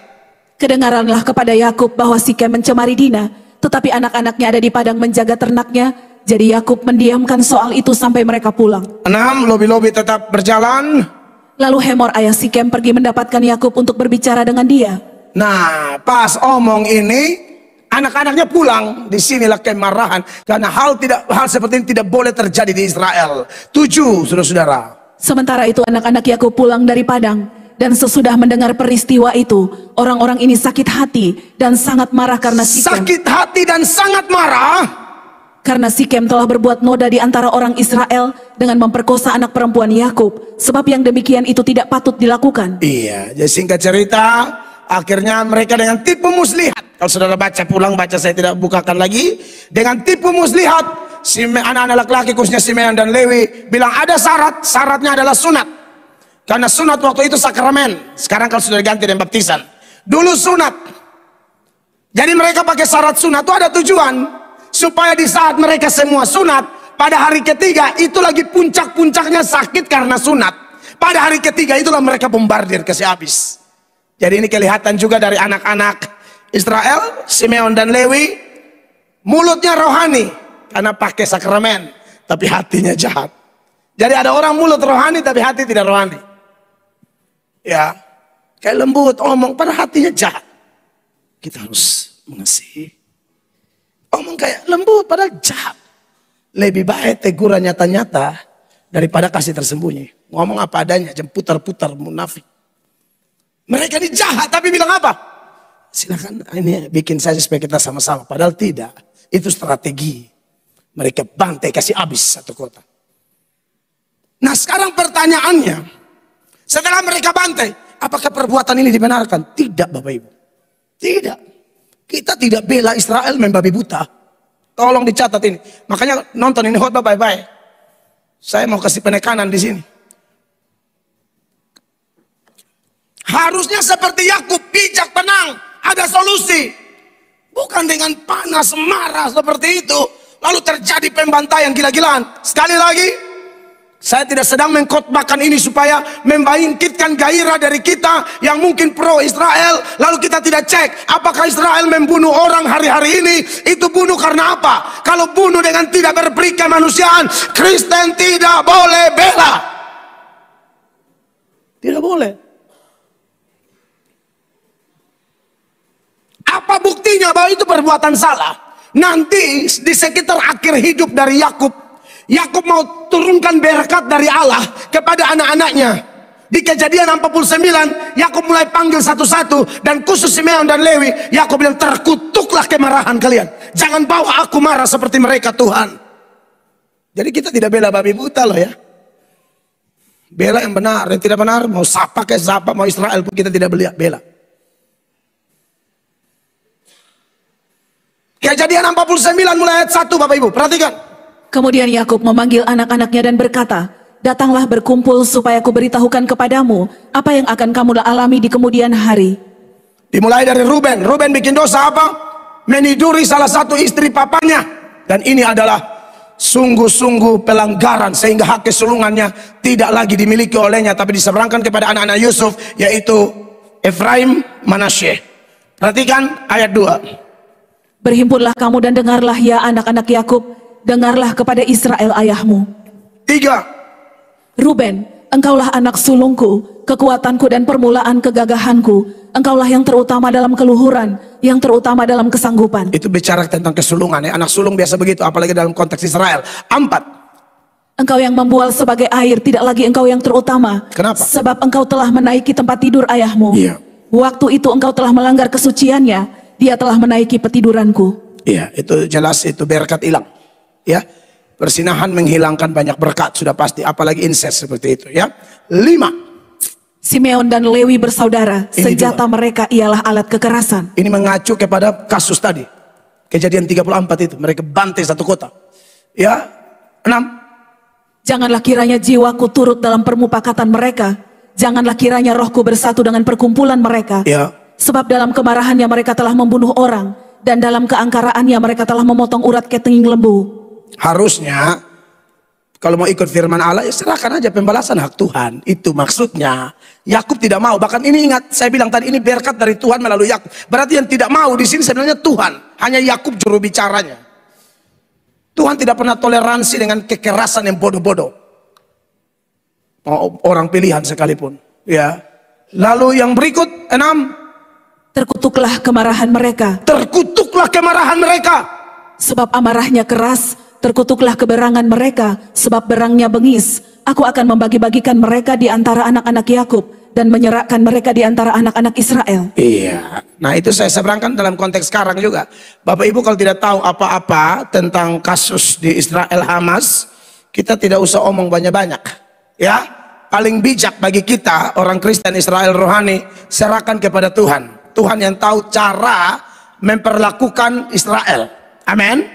Kedengaranlah kepada Yakub bahwa Sikem mencemari Dina, tetapi anak-anaknya ada di padang menjaga ternaknya. Jadi Yakub mendiamkan soal itu sampai mereka pulang. 6. Lobi-lobi tetap berjalan. Lalu Hemor ayah Sikem pergi mendapatkan Yakub untuk berbicara dengan dia. Nah, pas omong ini, anak-anaknya pulang. Disinilah kemarahan, karena hal seperti ini tidak boleh terjadi di Israel. 7, saudara-saudara. Sementara itu anak-anak Yakub pulang dari padang, dan sesudah mendengar peristiwa itu, orang-orang ini sakit hati dan sangat marah karena Sikem. Sakit hati dan sangat marah karena Sikem telah berbuat noda di antara orang Israel dengan memperkosa anak perempuan Yakub, sebab yang demikian itu tidak patut dilakukan. Iya, jadi singkat cerita, akhirnya mereka dengan tipu muslihat. Kalau saudara baca pulang, baca, saya tidak bukakan lagi. Dengan tipu muslihat, anak-anak laki-laki khususnya Simeon dan Lewi bilang ada syarat, syaratnya adalah sunat. Karena sunat waktu itu sakramen. Sekarang kalau sudah diganti dengan baptisan. Dulu sunat. Jadi mereka pakai syarat sunat itu ada tujuan, supaya di saat mereka semua sunat, pada hari ketiga itu lagi puncak-puncaknya sakit karena sunat. Pada hari ketiga itulah mereka bombardir ke habis. Jadi ini kelihatan juga dari anak-anak Israel, Simeon dan Lewi, mulutnya rohani karena pakai sakramen, tapi hatinya jahat. Jadi ada orang mulut rohani tapi hati tidak rohani. Ya, kayak lembut omong, pada hatinya jahat. Kita harus mengasihi. Omong kayak lembut padahal jahat. Lebih baik teguran nyata-nyata daripada kasih tersembunyi. Ngomong apa adanya, jangan putar-putar munafik. Mereka ini jahat tapi bilang apa? silakan ini bikin saja supaya kita sama-sama. Padahal tidak. Itu strategi. Mereka bantai, kasih habis satu kota. Nah sekarang pertanyaannya, setelah mereka bantai, apakah perbuatan ini dibenarkan? Tidak Bapak Ibu. Tidak. Kita tidak bela Israel membabi buta. Tolong dicatat ini. Makanya nonton ini khotbah baik-baik. Saya mau kasih penekanan di sini. Harusnya seperti Yakub, bijak, tenang, ada solusi. Bukan dengan panas, marah seperti itu, lalu terjadi pembantaian gila-gilaan. Sekali lagi, saya tidak sedang mengkhotbahkan ini supaya membangkitkan gairah dari kita yang mungkin pro Israel, lalu kita tidak cek apakah Israel membunuh orang hari-hari ini, itu bunuh karena apa? Kalau bunuh dengan tidak berperi kemanusiaan, Kristen tidak boleh bela. Tidak boleh. Apa buktinya bahwa itu perbuatan salah? Nanti di sekitar akhir hidup dari Yakub, Yakub mau turunkan berkat dari Allah kepada anak-anaknya. Di Kejadian 49, Yakub mulai panggil satu-satu, dan khusus Simeon dan Lewi, Yakub bilang, terkutuklah kemarahan kalian. Jangan bawa aku marah seperti mereka Tuhan. Jadi kita tidak bela babi buta loh ya. Bela yang benar, yang tidak benar, mau sapa kayak sapa, mau Israel pun kita tidak bela. Kejadian 49 mulai ayat 1 Bapak Ibu, perhatikan. Kemudian Yakub memanggil anak-anaknya dan berkata, datanglah berkumpul supaya aku beritahukan kepadamu apa yang akan kamu alami di kemudian hari. Dimulai dari Ruben. Ruben bikin dosa apa? Meniduri salah satu istri papanya. Dan ini adalah sungguh-sungguh pelanggaran, sehingga hak kesulungannya tidak lagi dimiliki olehnya, tapi diseberangkan kepada anak-anak Yusuf, yaitu Efraim, Manasye. Perhatikan ayat 2. Berhimpunlah kamu dan dengarlah ya anak-anak Yakub, dengarlah kepada Israel ayahmu. 3. Ruben, engkaulah anak sulungku, kekuatanku dan permulaan kegagahanku. Engkaulah yang terutama dalam keluhuran, yang terutama dalam kesanggupan. Itu bicara tentang kesulungan ya. Anak sulung biasa begitu, apalagi dalam konteks Israel. 4. Engkau yang membual sebagai air, tidak lagi engkau yang terutama. Kenapa? Sebab engkau telah menaiki tempat tidur ayahmu. Iya. Waktu itu engkau telah melanggar kesuciannya. Dia telah menaiki petiduranku. Iya, itu jelas, itu berkat hilang. Ya, persinahan menghilangkan banyak berkat sudah pasti, apalagi incest seperti itu. Ya, 5. Simeon dan Lewi bersaudara, senjata mereka ialah alat kekerasan. Ini mengacu kepada kasus tadi, Kejadian 34 itu, mereka bantai satu kota. Ya, 6. Janganlah kiranya jiwaku turut dalam permupakatan mereka. Janganlah kiranya rohku bersatu dengan perkumpulan mereka. Ya. Sebab dalam kemarahannya mereka telah membunuh orang, dan dalam keangkaraannya mereka telah memotong urat ketinging lembu. Harusnya kalau mau ikut firman Allah, ya serahkan aja pembalasan hak Tuhan. Itu maksudnya. Yakub tidak mau. Bahkan ini ingat, saya bilang tadi ini berkat dari Tuhan melalui Yakub. Berarti yang tidak mau di sini sebenarnya Tuhan. Hanya Yakub juru bicaranya. Tuhan tidak pernah toleransi dengan kekerasan yang bodoh-bodoh. Orang pilihan sekalipun. Ya. Lalu yang berikut 6. Terkutuklah kemarahan mereka. Terkutuklah kemarahan mereka. Sebab amarahnya keras. Terkutuklah keberangan mereka. Sebab berangnya bengis. Aku akan membagi-bagikan mereka di antara anak-anak Yakub, dan menyerahkan mereka di antara anak-anak Israel. Iya. Nah itu saya seberangkan dalam konteks sekarang juga. Bapak Ibu kalau tidak tahu apa-apa tentang kasus di Israel Hamas, kita tidak usah omong banyak-banyak. Ya. Paling bijak bagi kita orang Kristen Israel rohani, serahkan kepada Tuhan. Tuhan yang tahu cara memperlakukan Israel. Amin.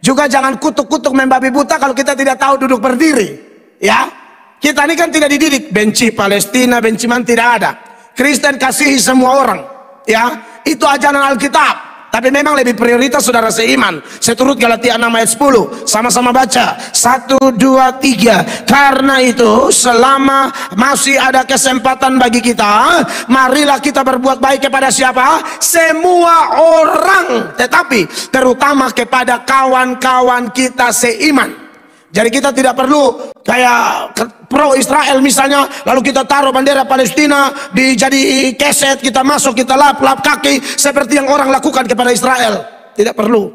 Juga jangan kutuk-kutuk membabi buta kalau kita tidak tahu duduk berdiri. Ya, kita ini kan tidak dididik benci Palestina, benci man, tidak ada. Kristen kasihi semua orang. Ya, itu ajaran Alkitab. Tapi memang lebih prioritas saudara seiman. Seturut Galatia 6 ayat 10. Sama-sama baca. 1, 2, 3. Karena itu selama masih ada kesempatan bagi kita, marilah kita berbuat baik kepada siapa? Semua orang. Tetapi terutama kepada kawan-kawan kita seiman. Jadi kita tidak perlu kayak pro Israel misalnya, lalu kita taruh bendera Palestina jadi keset, kita masuk, kita lap kaki seperti yang orang lakukan kepada Israel. Tidak perlu.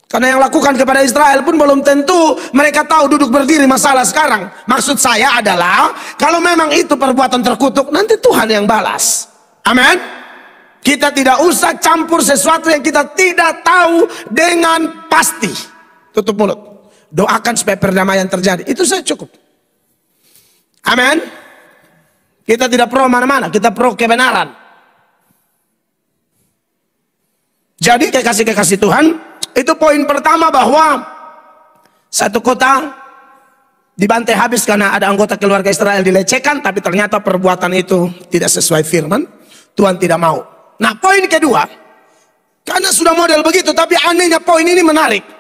Karena yang lakukan kepada Israel pun belum tentu mereka tahu duduk berdiri masalah sekarang. Maksud saya adalah kalau memang itu perbuatan terkutuk, nanti Tuhan yang balas. Amin. Kita tidak usah campur sesuatu yang kita tidak tahu dengan pasti. Tutup mulut. Doakan supaya perdamaian terjadi. Itu saja cukup. Amin. Kita tidak pro mana-mana, kita pro kebenaran. Jadi kekasih-kekasih Tuhan, itu poin pertama bahwa satu kota dibantai habis karena ada anggota keluarga Israel dilecehkan, tapi ternyata perbuatan itu tidak sesuai firman. Tuhan tidak mau. Nah, poin kedua, karena sudah model begitu, tapi anehnya poin ini menarik.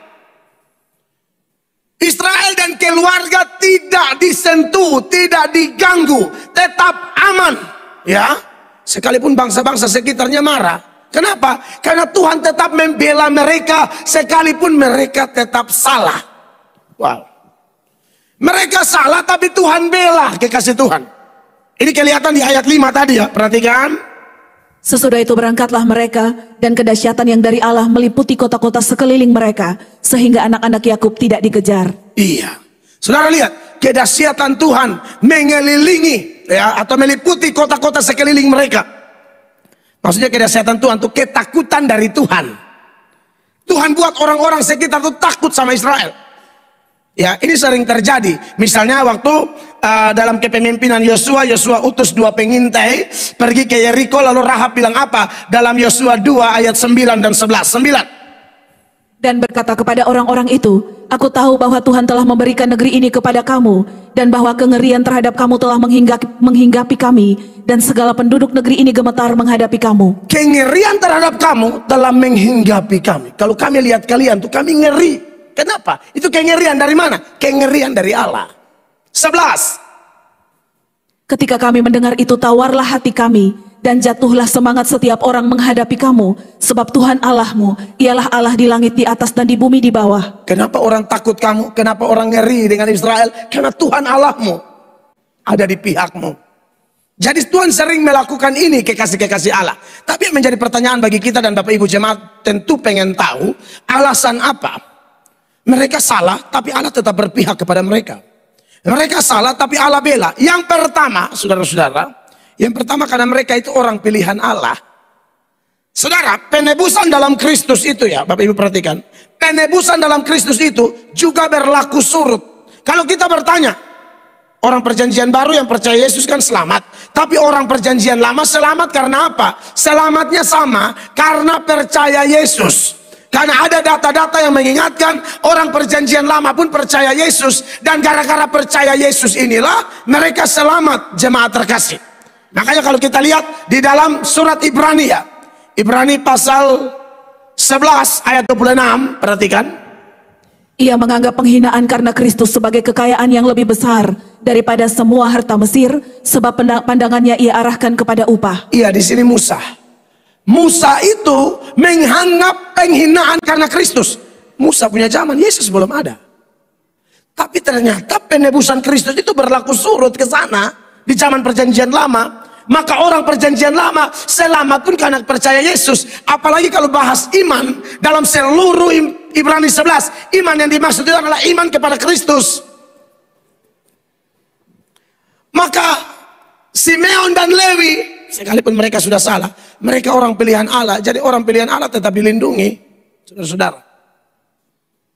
Israel dan keluarga tidak disentuh, tidak diganggu, tetap aman. Ya, sekalipun bangsa-bangsa sekitarnya marah. Kenapa? Karena Tuhan tetap membela mereka, sekalipun mereka tetap salah. Wow. Mereka salah, tapi Tuhan bela, kekasih Tuhan. Ini kelihatan di ayat 5 tadi ya, perhatikan. Sesudah itu berangkatlah mereka, dan kedahsyatan yang dari Allah meliputi kota-kota sekeliling mereka, sehingga anak-anak Yakub tidak dikejar. Iya, saudara lihat, kedahsyatan Tuhan mengelilingi ya, atau meliputi kota-kota sekeliling mereka. Maksudnya kedahsyatan Tuhan itu ketakutan dari Tuhan. Tuhan buat orang-orang sekitar itu takut sama Israel. Ya, ini sering terjadi. Misalnya waktu dalam kepemimpinan Yosua utus 2 pengintai pergi ke Yeriko, lalu Rahab bilang apa? Dalam Yosua 2 ayat 9 dan 11. 9. Dan berkata kepada orang-orang itu, aku tahu bahwa Tuhan telah memberikan negeri ini kepada kamu, dan bahwa kengerian terhadap kamu telah menghinggapi kami, dan segala penduduk negeri ini gemetar menghadapi kamu. Kengerian terhadap kamu telah menghinggapi kami. Kalau kami lihat kalian tuh kami ngeri. Kenapa? Itu kengerian dari mana? Kengerian dari Allah. 11. Ketika kami mendengar itu, tawarlah hati kami, dan jatuhlah semangat setiap orang menghadapi kamu, sebab Tuhan Allahmu ialah Allah di langit di atas dan di bumi di bawah. Kenapa orang takut kamu? Kenapa orang ngeri dengan Israel? Karena Tuhan Allahmu ada di pihakmu. Jadi Tuhan sering melakukan ini, kekasih-kekasih Allah. Tapi yang menjadi pertanyaan bagi kita dan Bapak Ibu jemaat, tentu pengen tahu alasan apa mereka salah tapi Allah tetap berpihak kepada mereka. Mereka salah tapi Allah bela. Yang pertama, saudara-saudara, yang pertama karena mereka itu orang pilihan Allah. Saudara, penebusan dalam Kristus itu ya, Bapak Ibu perhatikan, penebusan dalam Kristus itu juga berlaku surut. Kalau kita bertanya, orang perjanjian baru yang percaya Yesus kan selamat, tapi orang perjanjian lama selamat karena apa? Selamatnya sama, karena percaya Yesus. Karena ada data-data yang mengingatkan orang perjanjian lama pun percaya Yesus, dan gara-gara percaya Yesus inilah mereka selamat, jemaat terkasih. Makanya kalau kita lihat di dalam surat Ibrani ya, Ibrani pasal 11 ayat 26, perhatikan. Ia menganggap penghinaan karena Kristus sebagai kekayaan yang lebih besar daripada semua harta Mesir, sebab pandangannya ia arahkan kepada upah. Iya, di sini Musa. Musa itu menganggap penghinaan karena Kristus. Musa punya zaman, Yesus belum ada. Tapi ternyata penebusan Kristus itu berlaku surut ke sana di zaman perjanjian lama. Maka orang perjanjian lama selamat pun karena percaya Yesus. Apalagi kalau bahas iman dalam seluruh Ibrani 11, iman yang dimaksud itu adalah iman kepada Kristus. Maka Simeon dan Lewi, sekalipun mereka sudah salah, mereka orang pilihan Allah. Jadi orang pilihan Allah tetap dilindungi, saudara-saudara.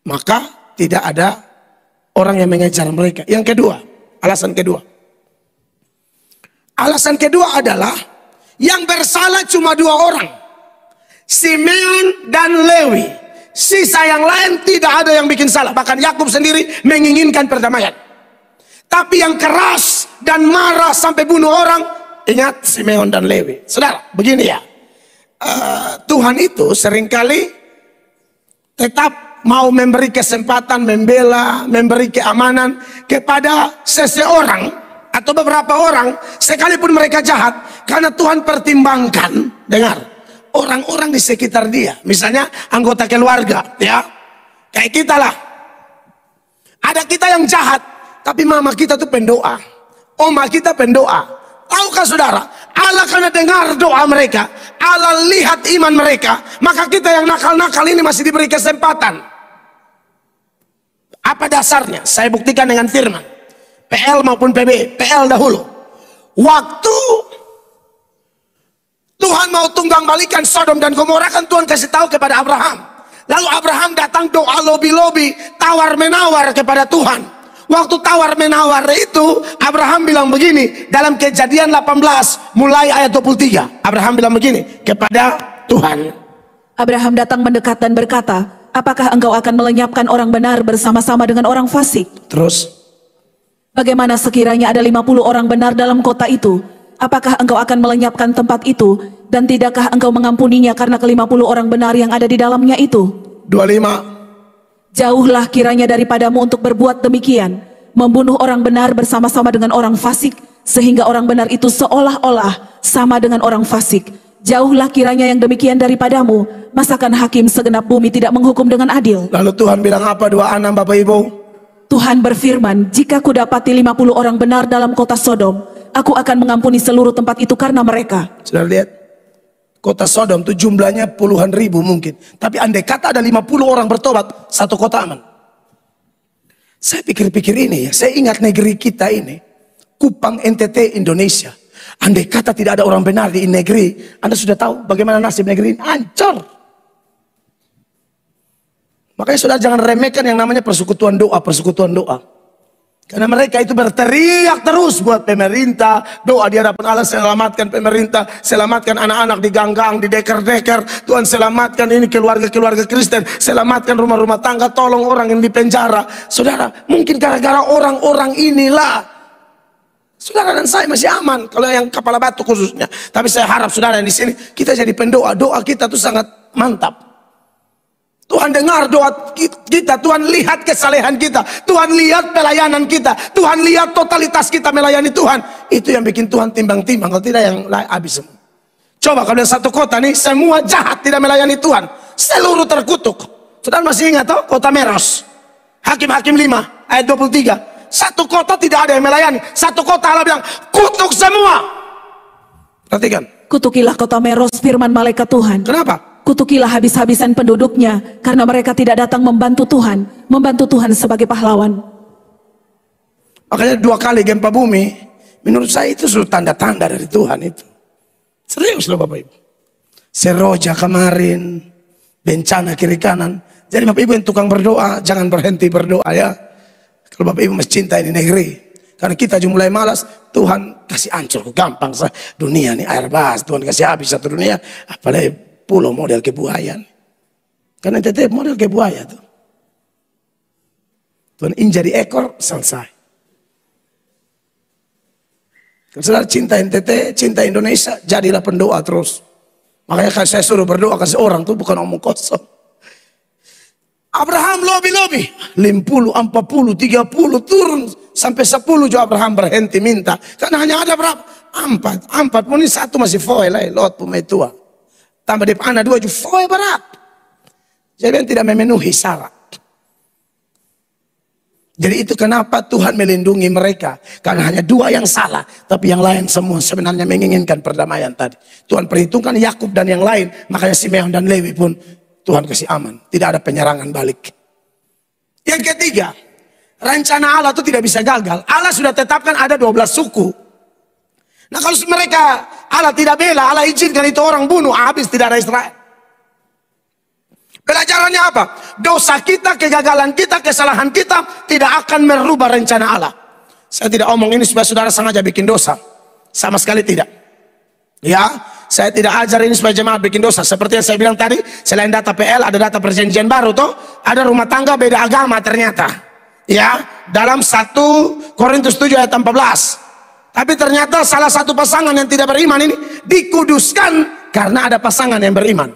Maka tidak ada orang yang mengejar mereka. Yang kedua, alasan kedua. Alasan kedua adalah yang bersalah cuma 2 orang, Simeon dan Lewi. Sisa yang lain tidak ada yang bikin salah. Bahkan Yakub sendiri menginginkan perdamaian. Tapi yang keras dan marah sampai bunuh orang, ingat Simeon dan Lewi. Saudara, begini ya, Tuhan itu seringkali tetap mau memberi kesempatan, membela, memberi keamanan kepada seseorang atau beberapa orang, sekalipun mereka jahat, karena Tuhan pertimbangkan, dengar, orang-orang di sekitar dia. Misalnya anggota keluarga, ya, kayak kita lah. Ada kita yang jahat, tapi mama kita tuh pendoa, oma kita pendoa. Tahukah saudara, Allah karena dengar doa mereka, Allah lihat iman mereka, maka kita yang nakal-nakal ini masih diberi kesempatan. Apa dasarnya? Saya buktikan dengan firman. PL maupun PB, PL dahulu. Waktu Tuhan mau tunggang balikan Sodom dan Gomora, kan Tuhan kasih tahu kepada Abraham. Lalu Abraham datang doa lobi-lobi, tawar menawar kepada Tuhan. Waktu tawar menawar itu, Abraham bilang begini dalam Kejadian 18 mulai ayat 23. Abraham bilang begini kepada Tuhan. Abraham datang mendekat dan berkata, apakah engkau akan melenyapkan orang benar bersama-sama dengan orang fasik? Terus, Bagaimana sekiranya ada 50 orang benar dalam kota itu? Apakah engkau akan melenyapkan tempat itu? Dan tidakkah engkau mengampuninya karena ke-50 orang benar yang ada di dalamnya itu? 25. Jauhlah kiranya daripadamu untuk berbuat demikian, membunuh orang benar bersama-sama dengan orang fasik, sehingga orang benar itu seolah-olah sama dengan orang fasik. Jauhlah kiranya yang demikian daripadamu, masakan hakim segenap bumi tidak menghukum dengan adil. Lalu Tuhan bilang apa 26 Bapak Ibu? Tuhan berfirman, jika kudapati 50 orang benar dalam kota Sodom, aku akan mengampuni seluruh tempat itu karena mereka. Sudah lihat? Kota Sodom itu jumlahnya puluhan ribu mungkin. Tapi andai kata ada 50 orang bertobat, satu kota aman. Saya pikir-pikir ini ya, saya ingat negeri kita ini, Kupang NTT Indonesia. Andai kata tidak ada orang benar di negeri, Anda sudah tahu bagaimana nasib negeri ini, hancur. Makanya saudara jangan remehkan yang namanya persekutuan doa, persekutuan doa. Karena mereka itu berteriak terus buat pemerintah, doa di hadapan Allah, selamatkan pemerintah, selamatkan anak-anak di gang-gang, di deker-deker, Tuhan selamatkan ini keluarga-keluarga Kristen, selamatkan rumah-rumah tangga, tolong orang yang di penjara. Saudara, mungkin gara-gara orang-orang inilah saudara dan saya masih aman, kalau yang kepala batu khususnya. Tapi saya harap saudara di sini kita jadi pendoa, doa kita tuh sangat mantap. Tuhan dengar doa kita, Tuhan lihat kesalehan kita, Tuhan lihat pelayanan kita, Tuhan lihat totalitas kita melayani Tuhan. Itu yang bikin Tuhan timbang-timbang, kalau tidak yang lain habis semua. Coba kalau satu kota nih semua jahat tidak melayani Tuhan, seluruh terkutuk. Saudara masih ingat toh kota Meros, Hakim-Hakim 5 ayat 23. Satu kota tidak ada yang melayani, satu kota Allah bilang kutuk semua. Perhatikan. Kutukilah kota Meros, firman malaikat Tuhan. Kenapa? Kutukilah habis-habisan penduduknya, karena mereka tidak datang membantu Tuhan sebagai pahlawan. Makanya 2 kali gempa bumi, menurut saya itu sudah tanda-tanda dari Tuhan itu. Serius loh Bapak Ibu. Seroja kemarin, bencana kiri kanan. Jadi Bapak Ibu yang tukang berdoa, jangan berhenti berdoa ya. Kalau Bapak Ibu masih cinta ini negeri. Karena kita mulai malas, Tuhan kasih hancur, gampang. Dunia ini air bahas, Tuhan kasih habis satu dunia. Apalagi pulau model kebuayan. Karena NTT model kebuaya tuh. Tuhan injak di ekor, selesai. Kalau saudara cinta NTT, cinta Indonesia, jadilah pendoa terus. Makanya kalau saya suruh berdoa kasih orang tuh bukan omong kosong. Abraham lobi-lobi, 50, 40, 30 turun sampai 10 juga Abraham berhenti minta. Karena hanya ada berapa? 4 pun ini satu masih foil, Lot pun tua. Tambah di anak 2 juga foil berat. Jadi yang tidak memenuhi syarat. Jadi itu kenapa Tuhan melindungi mereka. Karena hanya 2 yang salah. Tapi yang lain semua sebenarnya menginginkan perdamaian tadi. Tuhan perhitungkan Yakub dan yang lain. Makanya Simeon dan Lewi pun Tuhan kasih aman. Tidak ada penyerangan balik. Yang ketiga, rencana Allah itu tidak bisa gagal. Allah sudah tetapkan ada 12 suku. Nah kalau mereka Allah tidak bela, Allah izinkan itu orang bunuh, habis tidak ada Israel. Pelajarannya apa? Dosa kita, kegagalan kita, kesalahan kita tidak akan merubah rencana Allah. Saya tidak omong ini supaya saudara sengaja bikin dosa. Sama sekali tidak. Ya, saya tidak ajar ini supaya jemaat bikin dosa. Seperti yang saya bilang tadi, selain data PL ada data perjanjian baru toh, ada rumah tangga beda agama ternyata. Ya, dalam 1 Korintus 7 ayat 14. Tapi ternyata salah satu pasangan yang tidak beriman ini dikuduskan karena ada pasangan yang beriman.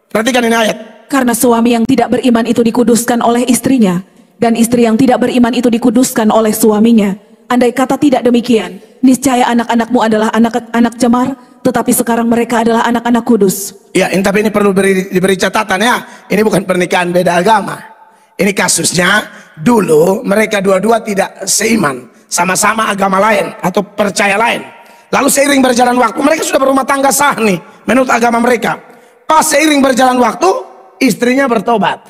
Perhatikan ini ayat. Karena suami yang tidak beriman itu dikuduskan oleh istrinya, dan istri yang tidak beriman itu dikuduskan oleh suaminya. Andai kata tidak demikian, niscaya anak-anakmu adalah anak-anak cemar, tetapi sekarang mereka adalah anak-anak kudus. Ya, tapi ini perlu diberi catatan ya. Ini bukan pernikahan beda agama. Ini kasusnya dulu mereka dua-dua tidak seiman. Sama-sama agama lain atau percaya lain. Lalu seiring berjalan waktu mereka sudah berumah tangga sah nih menurut agama mereka. Pas seiring berjalan waktu istrinya bertobat.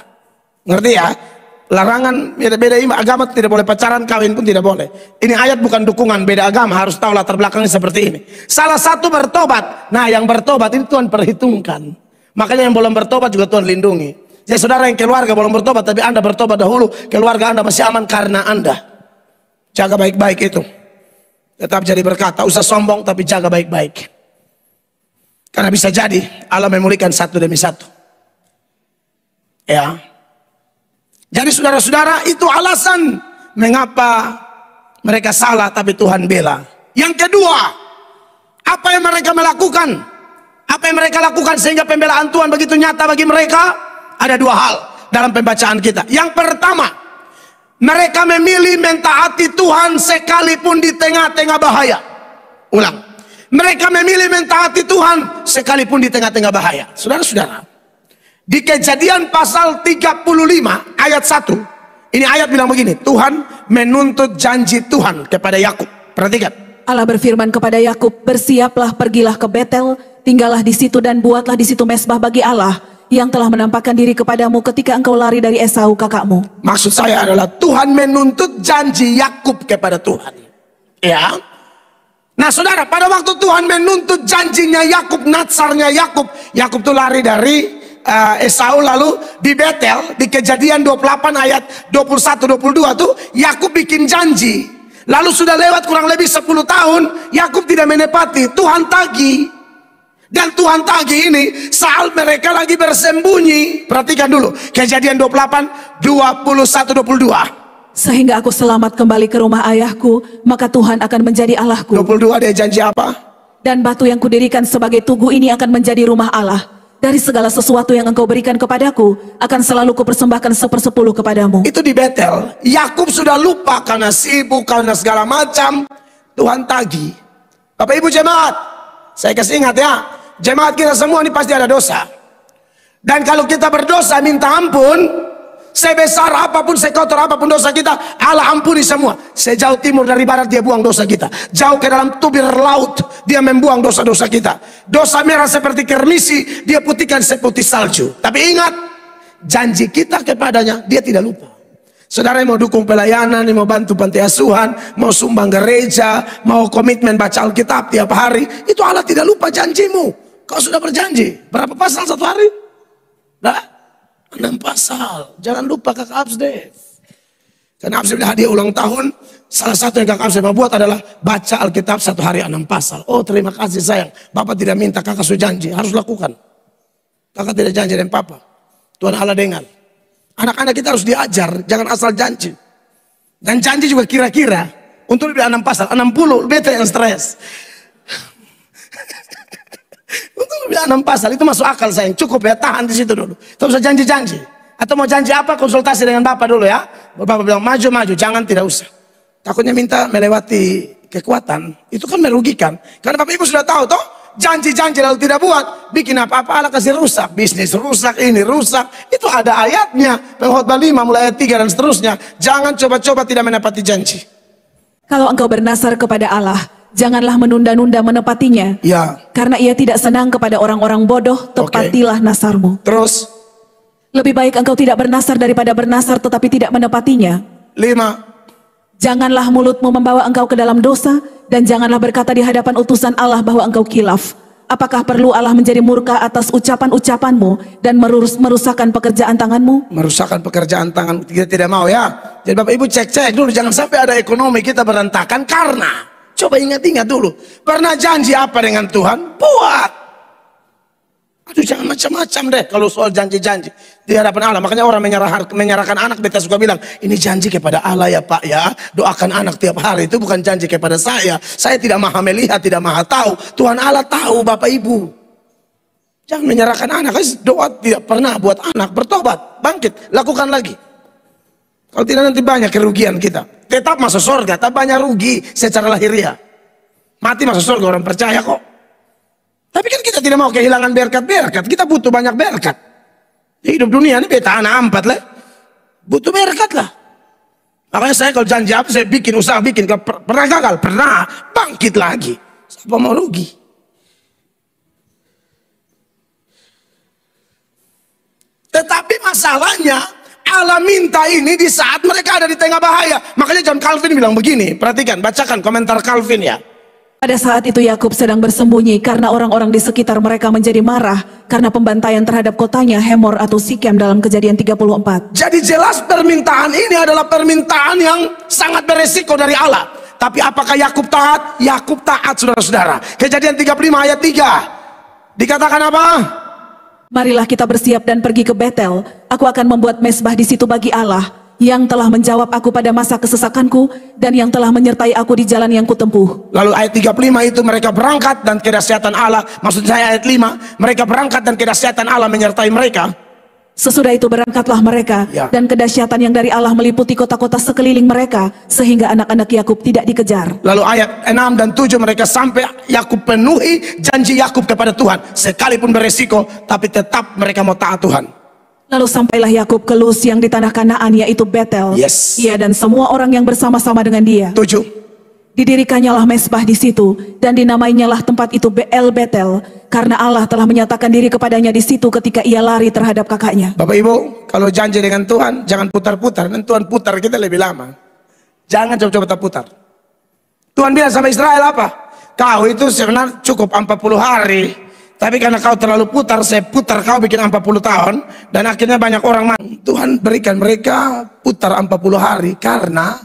Ngerti ya? Larangan beda agama tidak boleh pacaran, kawin pun tidak boleh. Ini ayat bukan dukungan, beda agama harus tahu latar belakangnya seperti ini. Salah satu bertobat. Nah, yang bertobat ini Tuhan perhitungkan. Makanya yang belum bertobat juga Tuhan lindungi. Jadi saudara yang keluarga belum bertobat tapi Anda bertobat dahulu, keluarga Anda masih aman karena Anda. Jaga baik-baik itu. Tetap jadi berkat, tak usah sombong tapi jaga baik-baik. Karena bisa jadi Allah memulihkan satu demi satu. Ya. Jadi saudara-saudara, itu alasan mengapa mereka salah tapi Tuhan bela. Yang kedua, apa yang mereka melakukan? Apa yang mereka lakukan sehingga pembelaan Tuhan begitu nyata bagi mereka? Ada dua hal dalam pembacaan kita. Yang pertama, mereka memilih mentaati Tuhan sekalipun di tengah-tengah bahaya. Ulang. Mereka memilih mentaati Tuhan sekalipun di tengah-tengah bahaya. Saudara-saudara, di Kejadian pasal 35 ayat 1, ini ayat bilang begini, Tuhan menuntut janji Tuhan kepada Yakub. Perhatikan. Allah berfirman kepada Yakub, bersiaplah, pergilah ke Betel, tinggallah di situ dan buatlah di situ mezbah bagi Allah yang telah menampakkan diri kepadamu ketika engkau lari dari Esau kakakmu. Maksud saya adalah Tuhan menuntut janji Yakub kepada Tuhan. Ya. Nah saudara, pada waktu Tuhan menuntut janjinya Yakub, natsarnya Yakub, Yakub itu lari dari Esau, lalu di Betel, di Kejadian 28 ayat 21-22 tuh Yakub bikin janji. Lalu sudah lewat kurang lebih 10 tahun, Yakub tidak menepati. Tuhan tagih. Dan Tuhan tagih ini saat mereka lagi bersembunyi. Perhatikan dulu Kejadian 28 21-22. Sehingga aku selamat kembali ke rumah ayahku, maka Tuhan akan menjadi Allahku. 22 dia janji apa? Dan batu yang kudirikan sebagai tugu ini akan menjadi rumah Allah. Dari segala sesuatu yang engkau berikan kepadaku, akan selalu kupersembahkan 1/10 kepadamu. Itu di Betel. Yakub sudah lupa karena sibuk, karena segala macam. Tuhan tagih. Bapak Ibu jemaat, saya kasih ingat ya, jemaat kita semua ini pasti ada dosa. Dan kalau kita berdosa minta ampun, sebesar apapun, sekotor apapun dosa kita, Allah ampuni semua. Sejauh timur dari barat dia buang dosa kita. Jauh ke dalam tubir laut dia membuang dosa-dosa kita. Dosa merah seperti kermisi dia putihkan seputih salju. Tapi ingat, janji kita kepadanya dia tidak lupa. Saudara yang mau dukung pelayanan, yang mau bantu panti asuhan, mau sumbang gereja, mau komitmen baca Alkitab tiap hari, itu Allah tidak lupa janjimu. Kau sudah berjanji berapa pasal satu hari? Nah, 6 pasal. Jangan lupa Kakak Absdev. Karena Absdev hadiah ulang tahun, salah satu yang Kakak Absdev mau buat adalah baca Alkitab 1 hari 6 pasal. Oh terima kasih sayang, Bapak tidak minta, Kakak sudah janji, harus lakukan. Kakak tidak janji dengan Papa, Tuhan Allah dengar. Anak-anak kita harus diajar, jangan asal janji. Dan janji juga kira-kira. Untuk lebih 6 pasal, 60 beta yang stres. Untuk lebih 6 pasal itu masuk akal sayang, cukup ya, tahan di situ dulu. Tak usah janji-janji. Atau mau janji apa, konsultasi dengan Bapak dulu ya. Bapak bilang maju-maju, jangan, tidak usah. Takutnya minta melewati kekuatan, itu kan merugikan. Karena Bapak Ibu sudah tahu toh, janji-janji lalu tidak buat, bikin apa-apa Allah kasih rusak. Bisnis rusak, ini rusak. Itu ada ayatnya, Pengkhotbah 5 mulai ayat 3 dan seterusnya. Jangan coba-coba tidak menepati janji. Kalau engkau bernasar kepada Allah, janganlah menunda-nunda menepatinya. Ya. Karena ia tidak senang kepada orang-orang bodoh, tepatilah nasarmu. Terus? Lebih baik engkau tidak bernasar daripada bernasar tetapi tidak menepatinya. 5. Janganlah mulutmu membawa engkau ke dalam dosa, dan janganlah berkata di hadapan utusan Allah bahwa engkau khilaf. Apakah perlu Allah menjadi murka atas ucapan-ucapanmu dan merusakkan pekerjaan tanganmu? Merusakkan pekerjaan tangan, kita tidak mau ya. Jadi Bapak Ibu cek-cek dulu, jangan sampai ada ekonomi kita berantakan karena, coba ingat-ingat dulu, pernah janji apa dengan Tuhan? Buat. Aduh jangan macam-macam deh kalau soal janji-janji di hadapan Allah. Makanya orang menyerahkan anak, beta suka bilang, ini janji kepada Allah ya Pak ya. Doakan anak tiap hari, itu bukan janji kepada saya. Saya tidak maha melihat, tidak maha tahu. Tuhan Allah tahu Bapak Ibu. Jangan menyerahkan anak, doa tidak pernah buat anak, bertobat, bangkit, lakukan lagi. Kalau tidak nanti banyak kerugian kita. Tetap masuk surga, tapi banyak rugi secara lahiriah. Mati masuk surga orang percaya kok. Tapi kan kita tidak mau kehilangan berkat-berkat. Kita butuh banyak berkat. Hidup dunia ini beta anak 4 lah. Butuh berkat lah. Makanya saya kalau janji apa, saya bikin usaha, bikin. Pernah gagal? Pernah. Bangkit lagi. Siapa mau rugi? Tetapi masalahnya, Allah minta ini di saat mereka ada di tengah bahaya. Makanya John Calvin bilang begini, perhatikan, bacakan komentar Calvin ya. Pada saat itu Yakub sedang bersembunyi karena orang-orang di sekitar mereka menjadi marah karena pembantaian terhadap kotanya Hemor atau Sikem dalam Kejadian 34. Jadi jelas permintaan ini adalah permintaan yang sangat beresiko dari Allah. Tapi apakah Yakub taat? Yakub taat, saudara-saudara. Kejadian 35 ayat 3. Dikatakan apa? Marilah kita bersiap dan pergi ke Betel. Aku akan membuat mezbah di situ bagi Allah yang telah menjawab aku pada masa kesesakanku dan yang telah menyertai aku di jalan yang kutempuh. Lalu ayat 35 itu mereka berangkat dan kedahsyatan Allah, maksud saya ayat 5, mereka berangkat dan kedahsyatan Allah menyertai mereka. Sesudah itu berangkatlah mereka Ya. dan kedahsyatan yang dari Allah meliputi kota-kota sekeliling mereka sehingga anak-anak Yakub tidak dikejar. Lalu ayat 6 dan 7 mereka sampai Yakub penuhi janji Yakub kepada Tuhan. Sekalipun beresiko, tapi tetap mereka mau taat Tuhan. Lalu sampailah Yakub ke Luz yang di tanah Kanaan yaitu Betel. Yes. Ia dan semua orang yang bersama-sama dengan dia. 7. Didirikannya lah mezbah di situ dan dinamainya lah tempat itu Betel karena Allah telah menyatakan diri kepadanya di situ ketika ia lari terhadap kakaknya. Bapak Ibu, kalau janji dengan Tuhan jangan putar-putar, dan Tuhan putar kita lebih lama. Jangan coba-coba putar. Tuhan bilang sama Israel apa? Kau itu sebenarnya cukup 40 hari, tapi karena kau terlalu putar, saya putar kau bikin 40 tahun, dan akhirnya banyak orang mati. Tuhan berikan mereka putar 40 hari karena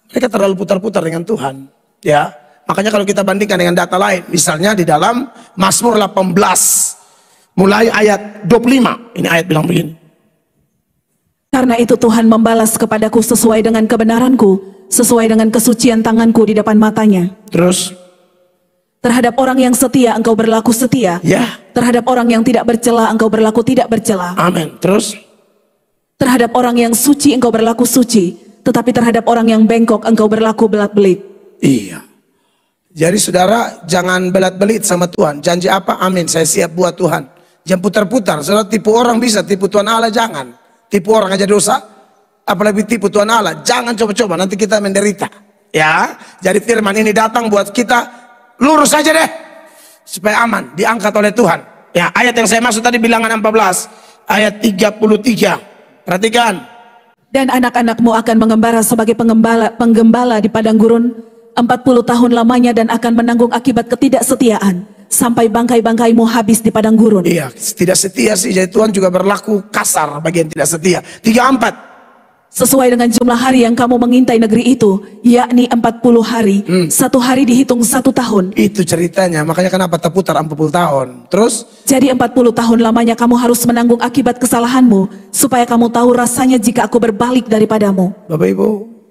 mereka terlalu putar-putar dengan Tuhan. Ya, makanya kalau kita bandingkan dengan data lain, misalnya di dalam Mazmur 18, mulai ayat 25, ini ayat bilang begini. Karena itu Tuhan membalas kepadaku sesuai dengan kebenaranku, sesuai dengan kesucian tanganku di depan matanya. Terus, Terhadap orang yang setia engkau berlaku setia. ya, Terhadap orang yang tidak bercela engkau berlaku tidak bercela. amin. Terus, Terhadap orang yang suci engkau berlaku suci, tetapi terhadap orang yang bengkok engkau berlaku belat-belit. iya. Jadi saudara jangan belat-belit sama Tuhan. Janji apa? Amin. Saya siap buat Tuhan. Jangan putar-putar. Saudara tipu orang bisa, tipu Tuhan Allah jangan. Tipu orang aja dosa, apalagi tipu Tuhan Allah. Jangan coba-coba, nanti kita menderita. Ya. Jadi firman ini datang buat kita lurus saja deh, supaya aman, diangkat oleh Tuhan. Ya, ayat yang saya maksud tadi bilangan 14, ayat 33. Perhatikan. Dan anak-anakmu akan mengembara sebagai penggembala di padang gurun 40 tahun lamanya dan akan menanggung akibat ketidaksetiaan sampai bangkai-bangkaimu habis di padang gurun. Iya, tidak setia sih. Jadi Tuhan juga berlaku kasar bagi yang tidak setia. 34. Sesuai dengan jumlah hari yang kamu mengintai negeri itu, yakni 40 hari. Satu hari dihitung 1 tahun. Itu ceritanya. Makanya kenapa terputar 40 tahun. Terus, Jadi 40 tahun lamanya kamu harus menanggung akibat kesalahanmu, supaya kamu tahu rasanya jika aku berbalik daripadamu. Bapak Ibu,